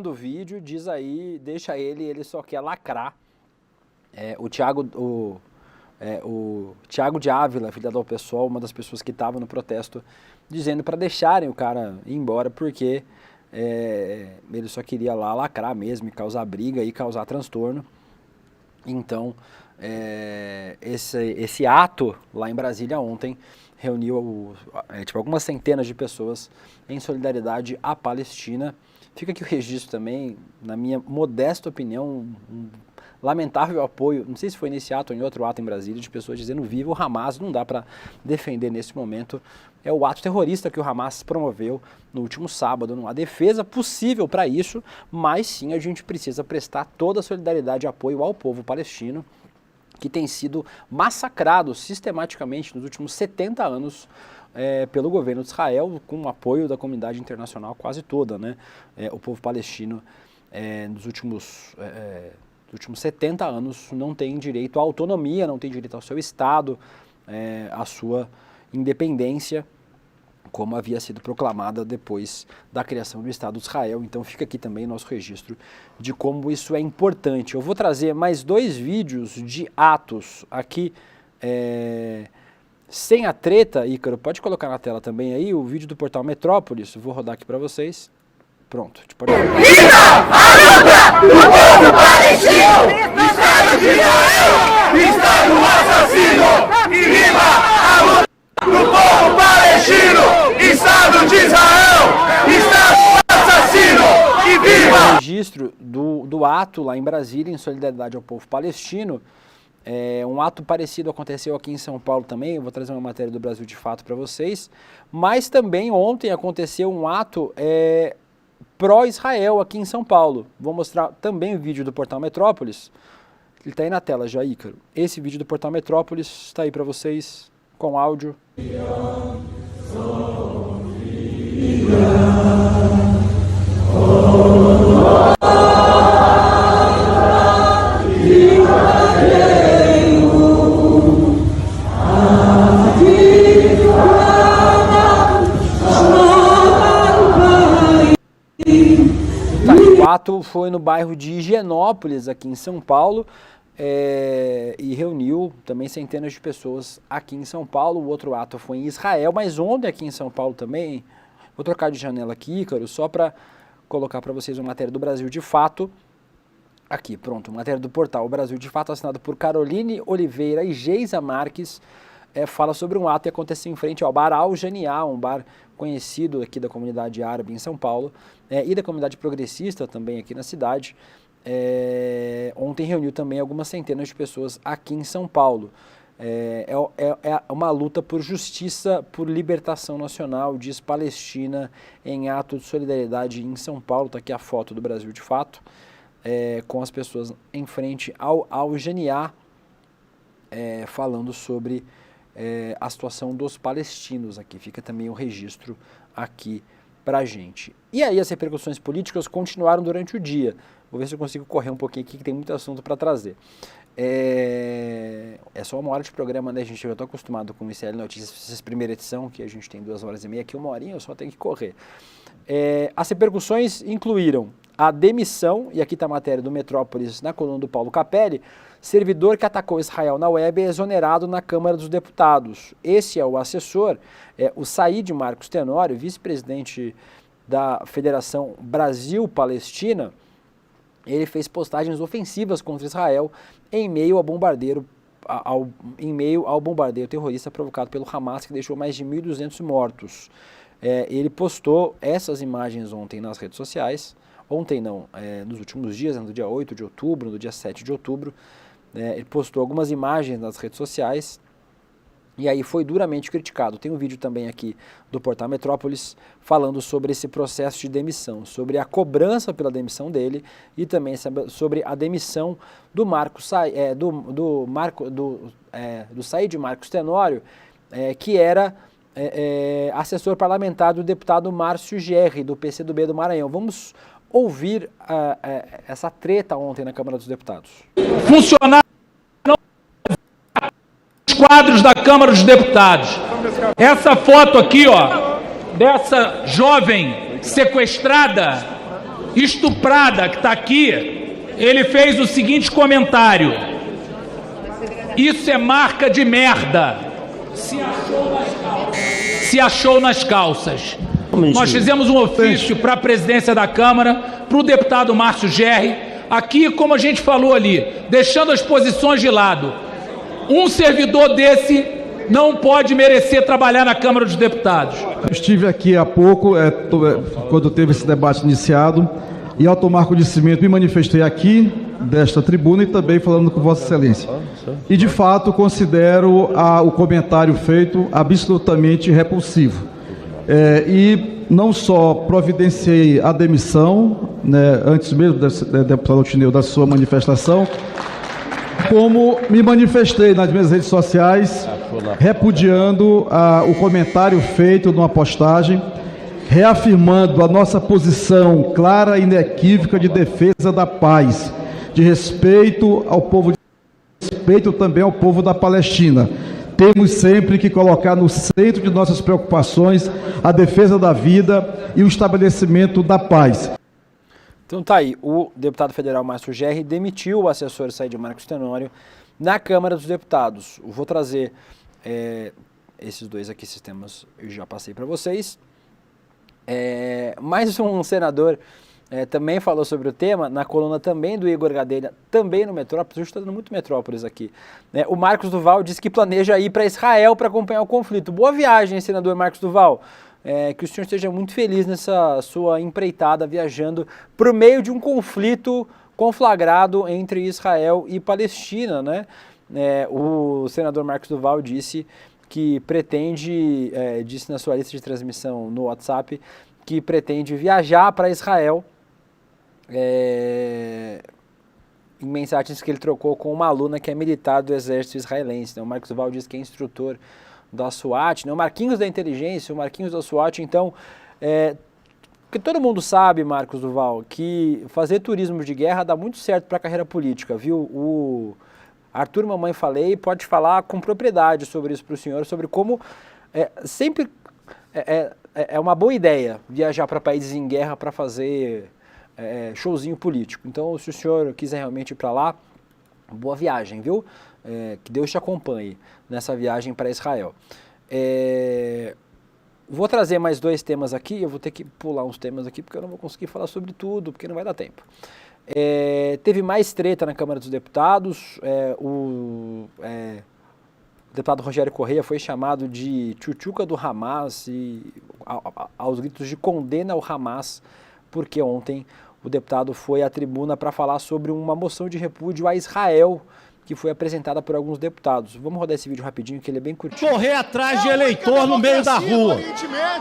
O vídeo diz aí, deixa ele só quer lacrar. O Thiago de Ávila, filiado ao PSOL, uma das pessoas que estava no protesto, dizendo para deixarem o cara ir embora, porque ele só queria lá lacrar mesmo, e causar briga e causar transtorno. Então, esse ato lá em Brasília ontem reuniu algumas centenas de pessoas em solidariedade à Palestina. Fica aqui o registro também, na minha modesta opinião, um lamentável apoio, não sei se foi nesse ato ou em outro ato em Brasília, de pessoas dizendo viva o Hamas, não dá para defender nesse momento. É o ato terrorista que o Hamas promoveu no último sábado, não há defesa possível para isso, mas sim a gente precisa prestar toda a solidariedade e apoio ao povo palestino, que tem sido massacrado sistematicamente nos últimos 70 anos pelo governo de Israel, com o apoio da comunidade internacional quase toda, né? O povo palestino nos últimos 70 anos não tem direito à autonomia, não tem direito ao seu Estado, à sua independência, como havia sido proclamada depois da criação do Estado de Israel. Então fica aqui também o nosso registro de como isso é importante. Eu vou trazer mais 2 vídeos de atos aqui, sem a treta. Ícaro, pode colocar na tela também aí o vídeo do portal Metrópolis, vou rodar aqui para vocês. Pronto, a gente pode... Viva a luta do povo palestino! Estado de Israel! Estado assassino! E viva a luta do povo palestino! Estado de Israel! Estado assassino! E viva! O registro do ato lá em Brasília, em solidariedade ao povo palestino. Um ato parecido aconteceu aqui em São Paulo também, eu vou trazer uma matéria do Brasil de Fato para vocês. Mas também ontem aconteceu um ato pró-Israel aqui em São Paulo. Vou mostrar também o vídeo do portal Metrópolis. Ele está aí na tela já, Ícaro. Esse vídeo do portal Metrópolis está aí para vocês, com áudio. O ato foi no bairro de Higienópolis, aqui em São Paulo, e reuniu também centenas de pessoas aqui em São Paulo. O outro ato foi em Israel, mas ontem aqui em São Paulo também. Vou trocar de janela aqui, Ícaro, só para colocar para vocês uma matéria do Brasil de Fato. Aqui, pronto, matéria do portal O Brasil de Fato, assinado por Caroline Oliveira e Geisa Marques, fala sobre um ato que aconteceu em frente ao bar Al Janiá, um bar conhecido aqui da comunidade árabe em São Paulo, e da comunidade progressista também aqui na cidade. Ontem reuniu também algumas centenas de pessoas aqui em São Paulo. É uma luta por justiça, por libertação nacional, diz Palestina, em ato de solidariedade em São Paulo. Está aqui a foto do Brasil de Fato, com as pessoas em frente ao Al Janiá, falando sobre a situação dos palestinos. Aqui fica também o registro aqui pra gente. E aí as repercussões políticas continuaram durante o dia. Vou ver se eu consigo correr um pouquinho aqui, que tem muito assunto para trazer. É só 1 hora de programa, né, gente? Eu estou acostumado com o ICL Notícias, essa primeira edição, que a gente tem 2 horas e meia, aqui 1 horinha, eu só tenho que correr. As repercussões incluíram a demissão, e aqui está a matéria do Metrópolis na coluna do Paulo Capelli. Servidor que atacou Israel na web é exonerado na Câmara dos Deputados. Esse é o assessor, o Said Marcos Tenório, vice-presidente da Federação Brasil-Palestina. Ele fez postagens ofensivas contra Israel em meio ao bombardeio terrorista provocado pelo Hamas, que deixou mais de 1.200 mortos. Ele postou essas imagens ontem nas redes sociais. Ontem não, nos últimos dias, no dia 8 de outubro, no dia 7 de outubro, ele postou algumas imagens nas redes sociais e aí foi duramente criticado. Tem um vídeo também aqui do portal Metrópolis falando sobre esse processo de demissão, sobre a cobrança pela demissão dele e também sobre a demissão do Said Marcos Tenório, que era assessor parlamentar do deputado Márcio Gerri, do PCdoB do Maranhão. Vamos ouvir essa treta ontem na Câmara dos Deputados. Funcionários os quadros da Câmara dos Deputados. Essa foto aqui, ó, dessa jovem sequestrada, estuprada, que está aqui, ele fez o seguinte comentário: isso é marca de merda. Se achou nas calças. Nós fizemos um ofício para a presidência da Câmara, para o deputado Márcio Gerri, aqui, como a gente falou ali, deixando as posições de lado. Um servidor desse não pode merecer trabalhar na Câmara dos Deputados. Eu estive aqui há pouco, quando teve esse debate iniciado, e ao tomar conhecimento me manifestei aqui, desta tribuna, e também falando com Vossa Excelência. E de fato considero o comentário feito absolutamente repulsivo. E não só providenciei a demissão, né, antes mesmo, deputado Altineu, da sua manifestação, como me manifestei nas minhas redes sociais, repudiando o comentário feito numa postagem, reafirmando a nossa posição clara e inequívoca de defesa da paz, de respeito ao povo, de respeito também ao povo da Palestina. Temos sempre que colocar no centro de nossas preocupações a defesa da vida e o estabelecimento da paz. Então tá aí, o deputado federal Márcio Gerri demitiu o assessor Said Marcos Tenório na Câmara dos Deputados. Eu vou trazer esses dois aqui, esses temas eu já passei para vocês. Mais um senador também falou sobre o tema, na coluna também do Igor Gadelha, também no Metrópolis. A gente está dando muito Metrópolis aqui. O Marcos Duval disse que planeja ir para Israel para acompanhar o conflito. Boa viagem, senador Marcos Duval. Que o senhor esteja muito feliz nessa sua empreitada, viajando para o meio de um conflito conflagrado entre Israel e Palestina, né? O senador Marcos Duval disse que pretende, disse na sua lista de transmissão no WhatsApp, que pretende viajar para Israel, em mensagens que ele trocou com uma aluna que é militar do exército israelense. Então, o Marcos Duval diz que é instrutor da SWAT, né? O Marquinhos da inteligência, o Marquinhos da SWAT. Então, porque todo mundo sabe, Marcos Duval, que fazer turismo de guerra dá muito certo para a carreira política, viu? O Arthur Mamãe Falei pode falar com propriedade sobre isso para o senhor, sobre como sempre é uma boa ideia viajar para países em guerra para fazer showzinho político. Então, se o senhor quiser realmente ir para lá, boa viagem, viu? Que Deus te acompanhe nessa viagem para Israel. Vou trazer mais dois temas aqui, eu vou ter que pular uns temas aqui porque eu não vou conseguir falar sobre tudo, porque não vai dar tempo. Teve mais treta na Câmara dos Deputados, o deputado Rogério Correia foi chamado de tchutchuca do Hamas e aos gritos de condena ao Hamas, porque ontem o deputado foi à tribuna para falar sobre uma moção de repúdio a Israel, que foi apresentada por alguns deputados. Vamos rodar esse vídeo rapidinho, que ele é bem curtinho. Correr atrás de eleitor no meio da rua.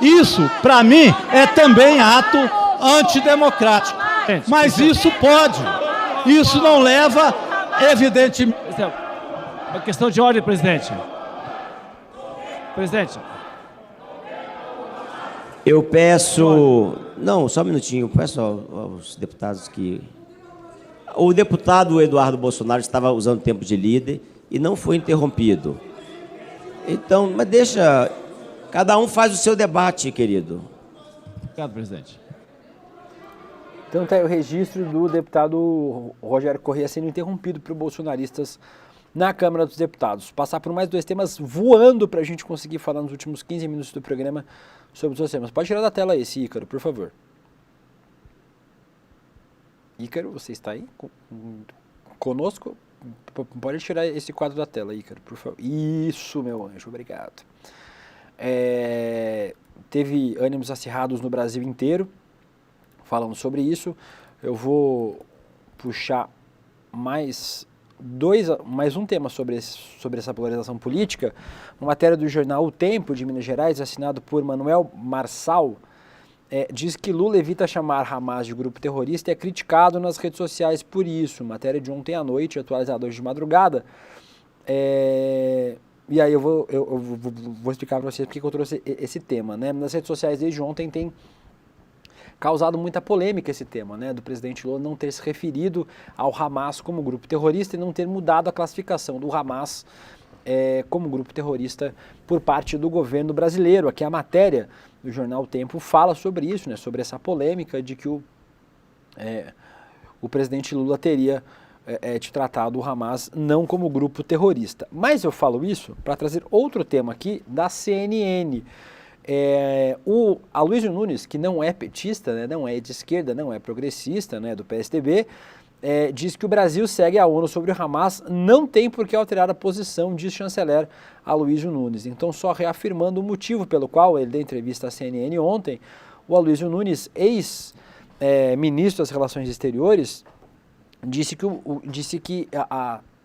Isso, para mim, é também ato antidemocrático. Mas isso pode. Isso não leva, evidentemente... Uma questão de ordem, presidente. Presidente. Eu peço... Não, só um minutinho. Eu peço aos deputados que... O deputado Eduardo Bolsonaro estava usando tempo de líder e não foi interrompido. Então, mas deixa... Cada um faz o seu debate, querido. Obrigado, presidente. Então está aí o registro do deputado Rogério Correia sendo interrompido por bolsonaristas na Câmara dos Deputados. Passar por mais dois temas voando para a gente conseguir falar nos últimos 15 minutos do programa sobre os dois temas. Pode tirar da tela esse, Ícaro, por favor. Ícaro, você está aí conosco? Pode tirar esse quadro da tela, Ícaro, por favor. Isso, meu anjo, obrigado. Teve ânimos acirrados no Brasil inteiro falando sobre isso. Eu vou puxar mais um tema sobre essa polarização política. Uma matéria do jornal O Tempo, de Minas Gerais, assinado por Manuel Marçal, diz que Lula evita chamar Hamas de grupo terrorista e é criticado nas redes sociais por isso. Matéria de ontem à noite, atualizada hoje de madrugada. E aí eu vou explicar para vocês porque eu trouxe esse tema, né? Nas redes sociais desde ontem tem causado muita polêmica esse tema, né? Do presidente Lula não ter se referido ao Hamas como grupo terrorista e não ter mudado a classificação do Hamas como grupo terrorista por parte do governo brasileiro. Aqui a matéria do jornal O Tempo fala sobre isso, né? Sobre essa polêmica de que o presidente Lula teria tratado o Hamas não como grupo terrorista. Mas eu falo isso para trazer outro tema aqui da CNN. O Aloysio Nunes, que não é petista, né, não é de esquerda, não é progressista, né, do PSDB, diz que o Brasil segue a ONU sobre o Hamas, não tem por que alterar a posição, diz o chanceler Aloysio Nunes. Então, só reafirmando o motivo pelo qual ele deu entrevista à CNN ontem, o Aloysio Nunes, ex-ministro das Relações Exteriores, disse que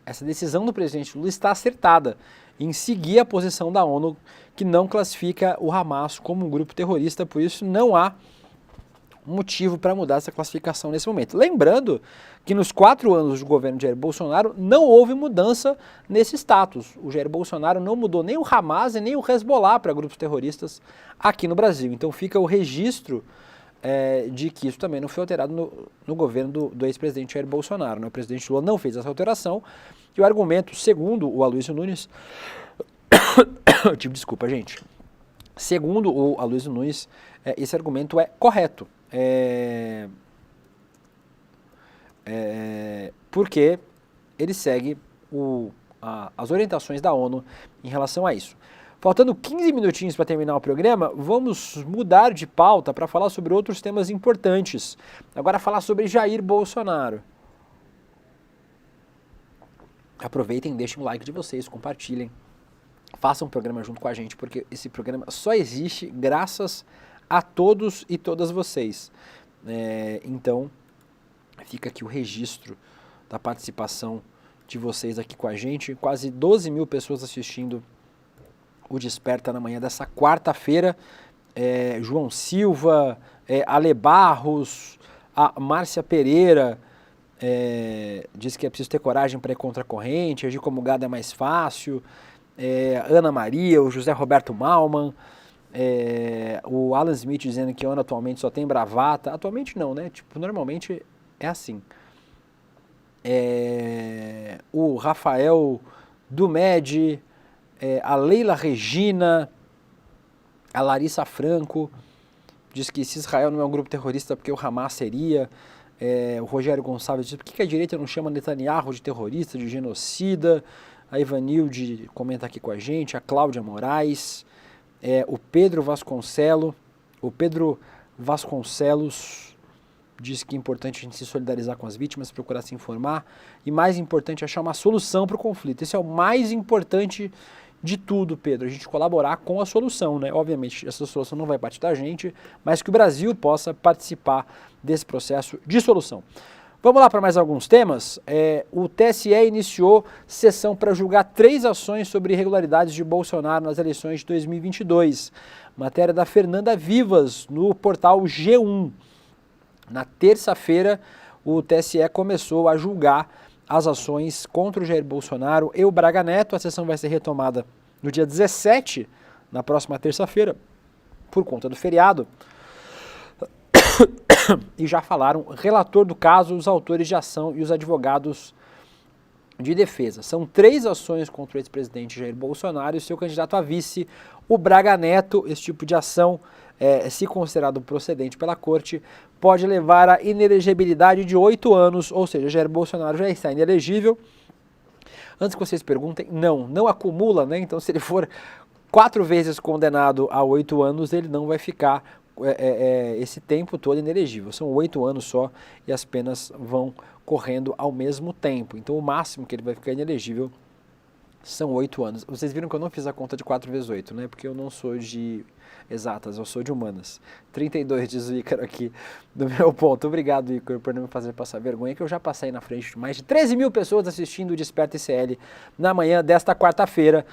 essa decisão do presidente Lula está acertada em seguir a posição da ONU, que não classifica o Hamas como um grupo terrorista, por isso não há motivo para mudar essa classificação nesse momento. Lembrando que nos 4 anos do governo de Jair Bolsonaro não houve mudança nesse status. O Jair Bolsonaro não mudou nem o Hamas e nem o Hezbollah para grupos terroristas aqui no Brasil. Então fica o registro de que isso também não foi alterado no governo do ex-presidente Jair Bolsonaro, né? O presidente Lula não fez essa alteração e o argumento, segundo o Aloysio Nunes, desculpa, gente, segundo o Aloysio Nunes, esse argumento é correto, porque ele segue as orientações da ONU em relação a isso. Faltando 15 minutinhos para terminar o programa, vamos mudar de pauta para falar sobre outros temas importantes. Agora falar sobre Jair Bolsonaro. Aproveitem, deixem um like de vocês, compartilhem, façam um programa junto com a gente, porque esse programa só existe graças a todos e todas vocês. Então, fica aqui o registro da participação de vocês aqui com a gente. Quase 12 mil pessoas assistindo o Desperta na manhã dessa quarta-feira. João Silva, Ale Barros, a Márcia Pereira diz que é preciso ter coragem para ir contra a corrente, agir como gado é mais fácil. Ana Maria, o José Roberto Malman, o Alan Smith dizendo que a ONU atualmente só tem bravata. Atualmente não, né? Tipo, normalmente é assim. O Rafael Dumed, a Leila Regina, a Larissa Franco, diz que se Israel não é um grupo terrorista porque o Hamas seria. O Rogério Gonçalves diz, por que a direita não chama Netanyahu de terrorista, de genocida? A Ivanilde comenta aqui com a gente, a Cláudia Moraes, o Pedro Vasconcelos diz que é importante a gente se solidarizar com as vítimas, procurar se informar, e mais importante, achar uma solução para o conflito. Esse é o mais importante de tudo, Pedro, a gente colaborar com a solução, né? Obviamente, essa solução não vai partir da gente, mas que o Brasil possa participar desse processo de solução. Vamos lá para mais alguns temas. O TSE iniciou sessão para julgar 3 ações sobre irregularidades de Bolsonaro nas eleições de 2022. Matéria da Fernanda Vivas, no portal G1. Na terça-feira, o TSE começou a julgar as ações contra o Jair Bolsonaro e o Braga Neto. A sessão vai ser retomada no dia 17, na próxima terça-feira, por conta do feriado. E já falaram relator do caso, os autores de ação e os advogados de defesa. São 3 ações contra o ex-presidente Jair Bolsonaro e o seu candidato a vice, o Braga Neto. Esse tipo de ação, se considerado procedente pela corte, pode levar à inelegibilidade de 8 anos, ou seja, Jair Bolsonaro já está inelegível. Antes que vocês perguntem, não acumula, né? Então, se ele for 4 vezes condenado a 8 anos, ele não vai ficar esse tempo todo inelegível. São 8 anos só e as penas vão correndo ao mesmo tempo. Então, o máximo que ele vai ficar inelegível são 8 anos. Vocês viram que eu não fiz a conta de 4 vezes 8, né? Porque eu não sou de exatas, eu sou de humanas. 32, diz o Ícaro aqui do meu ponto. Obrigado, Ícaro, por não me fazer passar vergonha, que eu já passei na frente de mais de 13 mil pessoas assistindo o Desperta ICL na manhã desta quarta-feira.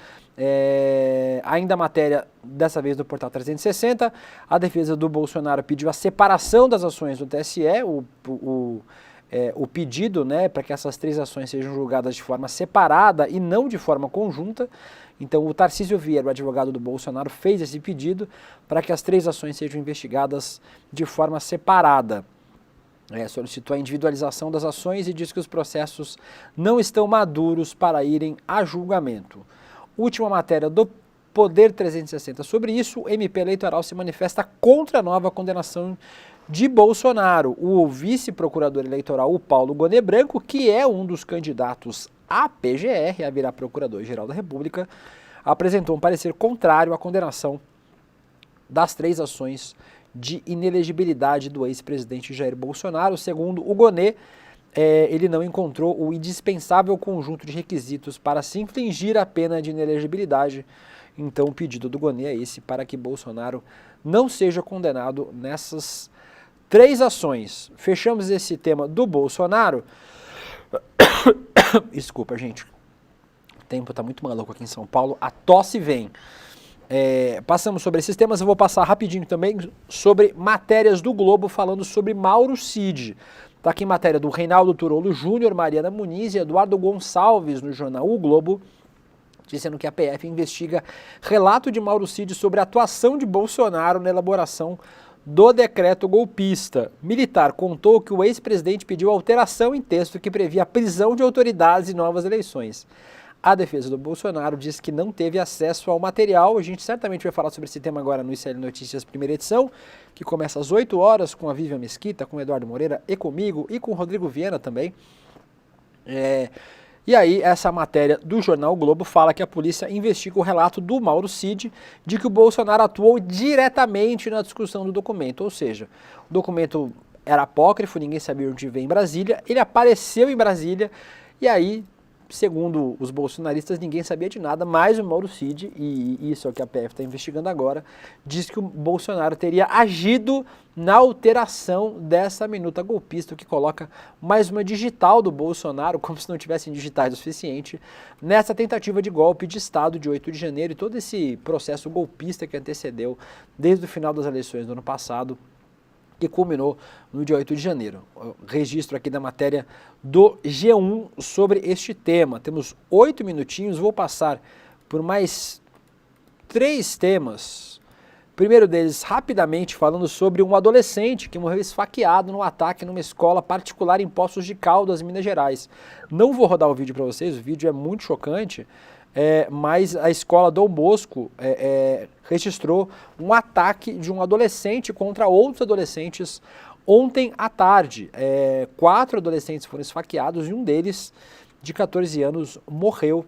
Ainda a matéria, dessa vez do Portal 360, a defesa do Bolsonaro pediu a separação das ações do TSE, o pedido, né, para que essas 3 ações sejam julgadas de forma separada e não de forma conjunta. Então, o Tarcísio Vieira, o advogado do Bolsonaro, fez esse pedido para que as 3 ações sejam investigadas de forma separada. Solicitou a individualização das ações e diz que os processos não estão maduros para irem a julgamento. Última matéria do Poder 360 sobre isso, o MP Eleitoral se manifesta contra a nova condenação de Bolsonaro. O vice-procurador eleitoral, o Paulo Goné Branco, que é um dos candidatos à PGR, a virar procurador-geral da República, apresentou um parecer contrário à condenação das 3 ações de inelegibilidade do ex-presidente Jair Bolsonaro. Segundo o Goné, ele não encontrou o indispensável conjunto de requisitos para se infligir a pena de inelegibilidade. Então o pedido do Gonê é esse, para que Bolsonaro não seja condenado nessas 3 ações. Fechamos esse tema do Bolsonaro. Desculpa, gente. O tempo está muito maluco aqui em São Paulo. A tosse vem. Passamos sobre esses temas. Eu vou passar rapidinho também sobre matérias do Globo falando sobre Mauro Cid. Está aqui matéria do Reinaldo Turolo Júnior, Mariana Muniz e Eduardo Gonçalves no jornal O Globo, dizendo que a PF investiga relato de Mauro Cid sobre a atuação de Bolsonaro na elaboração do decreto golpista. Militar contou que o ex-presidente pediu alteração em texto que previa a prisão de autoridades e novas eleições. A defesa do Bolsonaro diz que não teve acesso ao material. A gente certamente vai falar sobre esse tema agora no ICL Notícias, primeira edição, que começa às 8 horas com a Vivian Mesquita, com o Eduardo Moreira e comigo, e com o Rodrigo Viana também. E aí, essa matéria do jornal o Globo fala que a polícia investiga o relato do Mauro Cid de que o Bolsonaro atuou diretamente na discussão do documento. Ou seja, o documento era apócrifo, ninguém sabia onde veio em Brasília, ele apareceu em Brasília e aí, segundo os bolsonaristas, ninguém sabia de nada, mas o Mauro Cid, e isso é o que a PF está investigando agora, diz que o Bolsonaro teria agido na alteração dessa minuta golpista, o que coloca mais uma digital do Bolsonaro, como se não tivessem digitais o suficiente, nessa tentativa de golpe de Estado de 8 de janeiro e todo esse processo golpista que antecedeu desde o final das eleições do ano passado, que culminou no dia 8 de janeiro. Registro aqui da matéria do G1 sobre este tema. Temos 8 minutinhos, vou passar por mais 3 temas. Primeiro deles, rapidamente, falando sobre um adolescente que morreu esfaqueado num ataque numa escola particular em Poços de Caldas, Minas Gerais. Não vou rodar o vídeo para vocês, o vídeo é muito chocante, mas a escola Dom Bosco registrou um ataque de um adolescente contra outros adolescentes ontem à tarde. 4 adolescentes foram esfaqueados e um deles, de 14 anos, morreu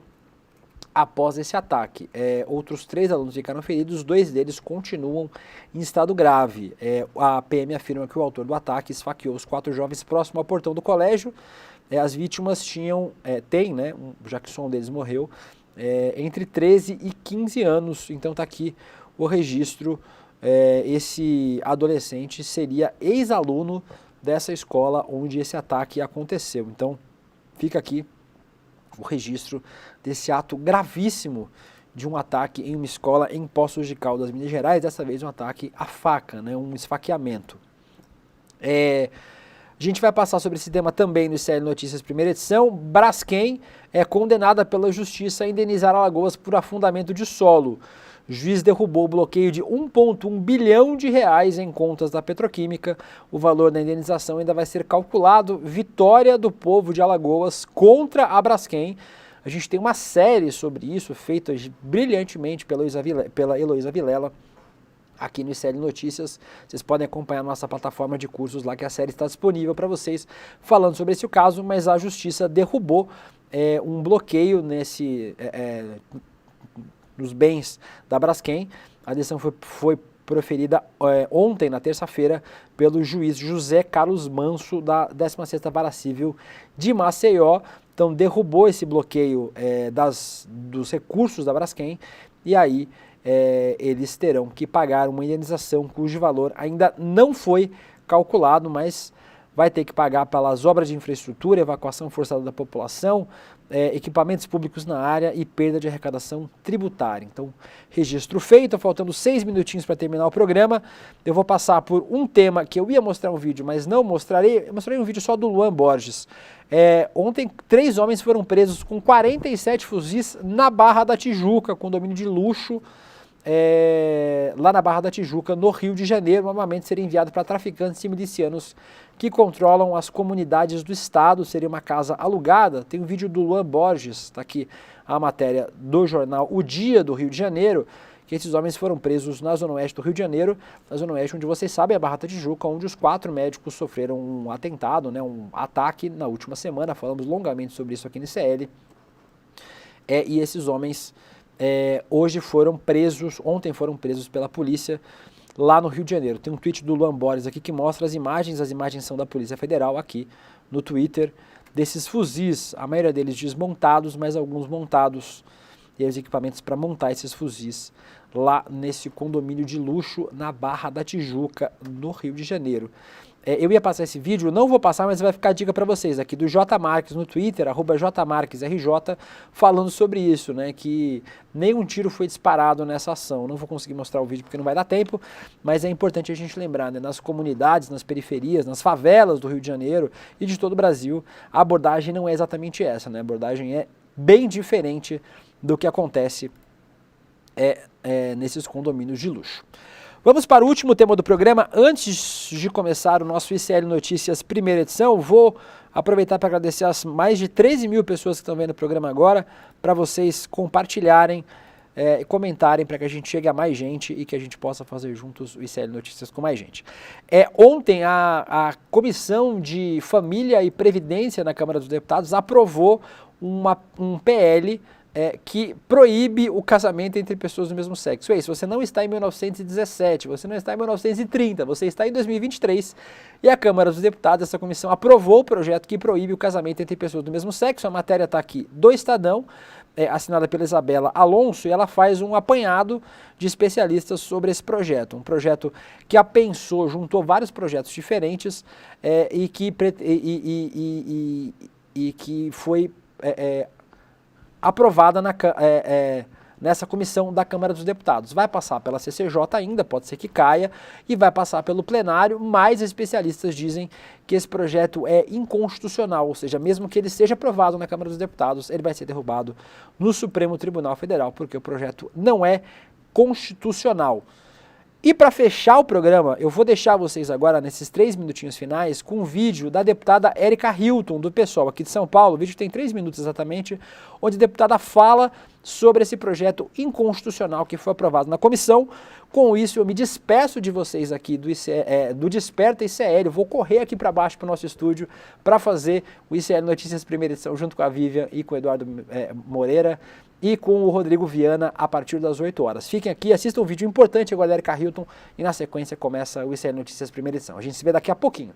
após esse ataque. Outros 3 alunos ficaram feridos, 2 deles continuam em estado grave. A PM afirma que o autor do ataque esfaqueou os 4 jovens próximo ao portão do colégio. As vítimas têm, né, já que só um deles morreu, entre 13 e 15 anos, então está aqui o registro. Esse adolescente seria ex-aluno dessa escola onde esse ataque aconteceu. Então fica aqui o registro desse ato gravíssimo de um ataque em uma escola em Poços de Caldas, Minas Gerais, dessa vez um ataque à faca, né, um esfaqueamento. A gente vai passar sobre esse tema também no ICL Notícias, primeira edição. Braskem é condenada pela Justiça a indenizar Alagoas por afundamento de solo. O juiz derrubou o bloqueio de 1,1 bilhão de reais em contas da petroquímica. O valor da indenização ainda vai ser calculado. Vitória do povo de Alagoas contra a Braskem. A gente tem uma série sobre isso, feita brilhantemente pela Heloísa Vilela, aqui no ICL Notícias. Vocês podem acompanhar a nossa plataforma de cursos lá, que a série está disponível para vocês, falando sobre esse caso, mas a Justiça derrubou um bloqueio nos bens da Braskem. A decisão foi proferida ontem, na terça-feira, pelo juiz José Carlos Manso, da 16ª Vara Civil de Maceió. Então, derrubou esse bloqueio dos recursos da Braskem, e aí eles terão que pagar uma indenização cujo valor ainda não foi calculado, mas vai ter que pagar pelas obras de infraestrutura, evacuação forçada da população, equipamentos públicos na área e perda de arrecadação tributária. Então, registro feito, faltando 6 minutinhos para terminar o programa. Eu vou passar por um tema que eu ia mostrar um vídeo, mas não mostrarei. Eu mostrarei um vídeo só do Luan Borges. Ontem, 3 homens foram presos com 47 fuzis na Barra da Tijuca, condomínio de luxo, lá na Barra da Tijuca, no Rio de Janeiro. Normalmente seria enviado para traficantes e milicianos que controlam as comunidades do estado. Seria uma casa alugada. Tem um vídeo do Luan Borges, está aqui a matéria do jornal O Dia do Rio de Janeiro, que esses homens foram presos na Zona Oeste do Rio de Janeiro, na Zona Oeste onde vocês sabem, a Barra da Tijuca, onde os 4 médicos sofreram um atentado, né, um ataque na última semana. Falamos longamente sobre isso aqui no ICL. E esses homens ontem foram presos pela polícia lá no Rio de Janeiro. Tem um tweet do Luan Borges aqui que mostra as imagens são da Polícia Federal aqui no Twitter desses fuzis, a maioria deles desmontados, mas alguns montados, e os equipamentos para montar esses fuzis lá nesse condomínio de luxo na Barra da Tijuca, no Rio de Janeiro. Eu ia passar esse vídeo, não vou passar, mas vai ficar a dica para vocês aqui do J. Marques no Twitter, @JMarquesRJ, falando sobre isso, né, que nenhum tiro foi disparado nessa ação. Não vou conseguir mostrar o vídeo porque não vai dar tempo, mas é importante a gente lembrar, né, nas comunidades, nas periferias, nas favelas do Rio de Janeiro e de todo o Brasil, a abordagem não é exatamente essa, né, a abordagem é bem diferente do que acontece nesses condomínios de luxo. Vamos para o último tema do programa. Antes de começar o nosso ICL Notícias primeira edição, vou aproveitar para agradecer as mais de 13 mil pessoas que estão vendo o programa agora, para vocês compartilharem e comentarem para que a gente chegue a mais gente e que a gente possa fazer juntos o ICL Notícias com mais gente. Ontem a Comissão de Família e Previdência na Câmara dos Deputados aprovou um PL que proíbe o casamento entre pessoas do mesmo sexo. É isso, você não está em 1917, você não está em 1930, você está em 2023 e a Câmara dos Deputados, essa comissão, aprovou o projeto que proíbe o casamento entre pessoas do mesmo sexo. A matéria está aqui do Estadão, assinada pela Isabela Alonso, e ela faz um apanhado de especialistas sobre esse projeto. Um projeto que apensou, juntou vários projetos diferentes e que foi aprovada nessa comissão da Câmara dos Deputados. Vai passar pela CCJ ainda, pode ser que caia, e vai passar pelo plenário, mas especialistas dizem que esse projeto é inconstitucional, ou seja, mesmo que ele seja aprovado na Câmara dos Deputados, ele vai ser derrubado no Supremo Tribunal Federal, porque o projeto não é constitucional. E para fechar o programa, eu vou deixar vocês agora, nesses 3 minutinhos finais, com um vídeo da deputada Érica Hilton, do PSOL, aqui de São Paulo. O vídeo tem 3 minutos exatamente, onde a deputada fala sobre esse projeto inconstitucional que foi aprovado na comissão. Com isso, eu me despeço de vocês aqui do Desperta ICL. Eu vou correr aqui para baixo para o nosso estúdio para fazer o ICL Notícias primeira edição junto com a Vivian e com o Eduardo Moreira e com o Rodrigo Viana a partir das 8 horas. Fiquem aqui, assistam um vídeo importante com a Érica Hilton e na sequência começa o ICL Notícias primeira edição. A gente se vê daqui a pouquinho.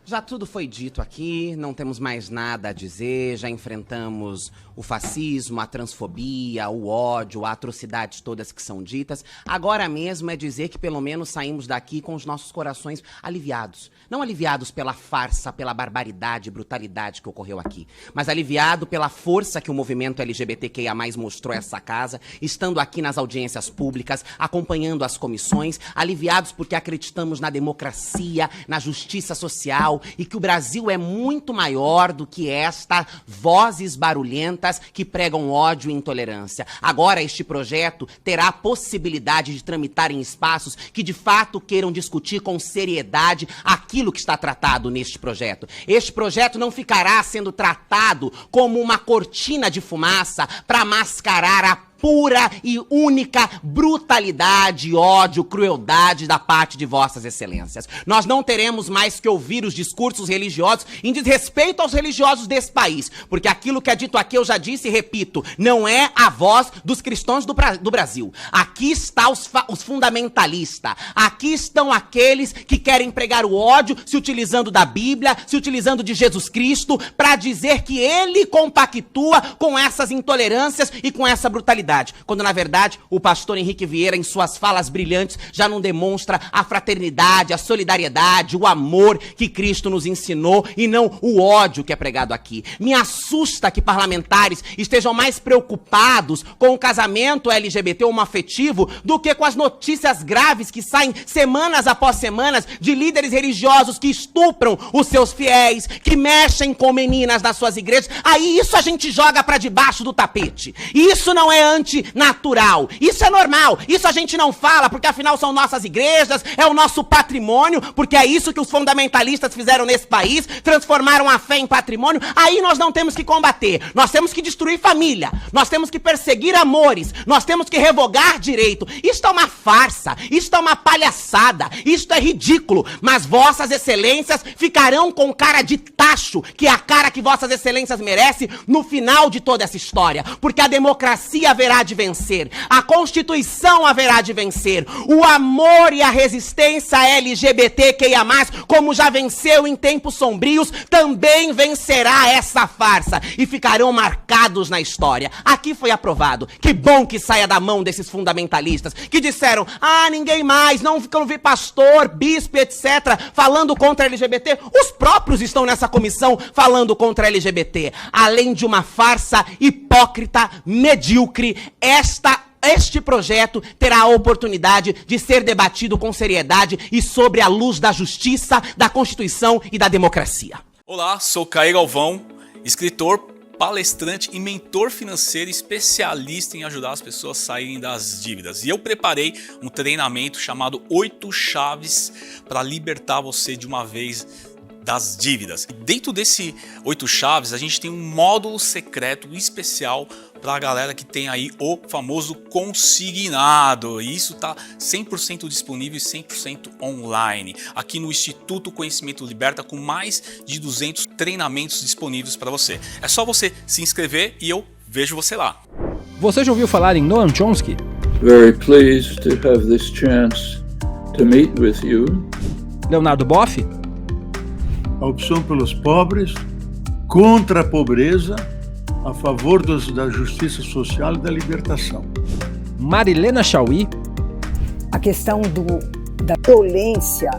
Já tudo foi dito aqui, não temos mais nada a dizer, já enfrentamos o fascismo, a transfobia, o ódio, as atrocidades todas que são ditas. Agora mesmo é dizer que pelo menos saímos daqui com os nossos corações aliviados. Não aliviados pela farsa, pela barbaridade e brutalidade que ocorreu aqui, mas aliviado pela força que o movimento LGBTQIA+ mostrou essa casa, estando aqui nas audiências públicas, acompanhando as comissões, aliviados porque acreditamos na democracia, na justiça social, e que o Brasil é muito maior do que estas vozes barulhentas que pregam ódio e intolerância. Agora este projeto terá a possibilidade de tramitar em espaços que de fato queiram discutir com seriedade aquilo que está tratado neste projeto. Este projeto não ficará sendo tratado como uma cortina de fumaça para mascarar a pura e única brutalidade, ódio, crueldade da parte de vossas excelências. Nós não teremos mais que ouvir os discursos religiosos em desrespeito aos religiosos desse país, porque aquilo que é dito aqui, eu já disse e repito, não é a voz dos cristãos do Brasil. Aqui está os fundamentalistas, aqui estão aqueles que querem pregar o ódio, se utilizando da Bíblia, se utilizando de Jesus Cristo, para dizer que ele compactua com essas intolerâncias e com essa brutalidade. Quando, na verdade, o pastor Henrique Vieira, em suas falas brilhantes, já não demonstra a fraternidade, a solidariedade, o amor que Cristo nos ensinou e não o ódio que é pregado aqui. Me assusta que parlamentares estejam mais preocupados com o casamento LGBT homoafetivo do que com as notícias graves que saem semanas após semanas de líderes religiosos que estupram os seus fiéis, que mexem com meninas das suas igrejas. Aí isso a gente joga pra debaixo do tapete. Isso não é antinatural. Isso é normal. Isso a gente não fala, porque afinal são nossas igrejas, é o nosso patrimônio, porque é isso que os fundamentalistas fizeram nesse país, transformaram a fé em patrimônio. Aí nós não temos que combater. Nós temos que destruir família. Nós temos que perseguir amores. Nós temos que revogar direito. Isto é uma farsa. Isto é uma palhaçada. Isto é ridículo. Mas vossas excelências ficarão com cara de tacho, que é a cara que vossas excelências merecem no final de toda essa história. Porque a democracia haverá haverá de vencer. A Constituição haverá de vencer. O amor e a resistência LGBTQIA+, como já venceu em tempos sombrios, também vencerá essa farsa e ficarão marcados na história. Aqui foi aprovado. Que bom que saia da mão desses fundamentalistas que disseram, ninguém mais, não vi pastor, bispo, etc., falando contra LGBT. Os próprios estão nessa comissão falando contra LGBT. Além de uma farsa hipócrita, medíocre, este projeto terá a oportunidade de ser debatido com seriedade e sobre a luz da justiça, da Constituição e da democracia. Olá, sou Caio Galvão, escritor, palestrante e mentor financeiro especialista em ajudar as pessoas a saírem das dívidas. E eu preparei um treinamento chamado 8 chaves para libertar você de uma vez das dívidas. Dentro desse 8 chaves, a gente tem um módulo secreto especial para a galera que tem aí o famoso consignado. E isso está 100% disponível e 100% online. Aqui no Instituto Conhecimento Liberta, com mais de 200 treinamentos disponíveis para você. É só você se inscrever e eu vejo você lá. Você já ouviu falar em Noam Chomsky? Very pleased to have this chance to meet with you. Leonardo Boff? A opção pelos pobres, contra a pobreza, a favor da justiça social e da libertação. Marilena Chaui? A questão da violência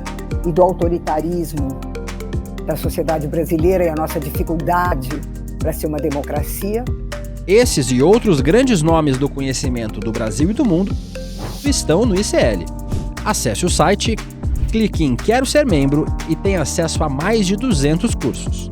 e do autoritarismo da sociedade brasileira e a nossa dificuldade para ser uma democracia. Esses e outros grandes nomes do conhecimento do Brasil e do mundo estão no ICL. Acesse o site, clique em Quero Ser Membro e tenha acesso a mais de 200 cursos.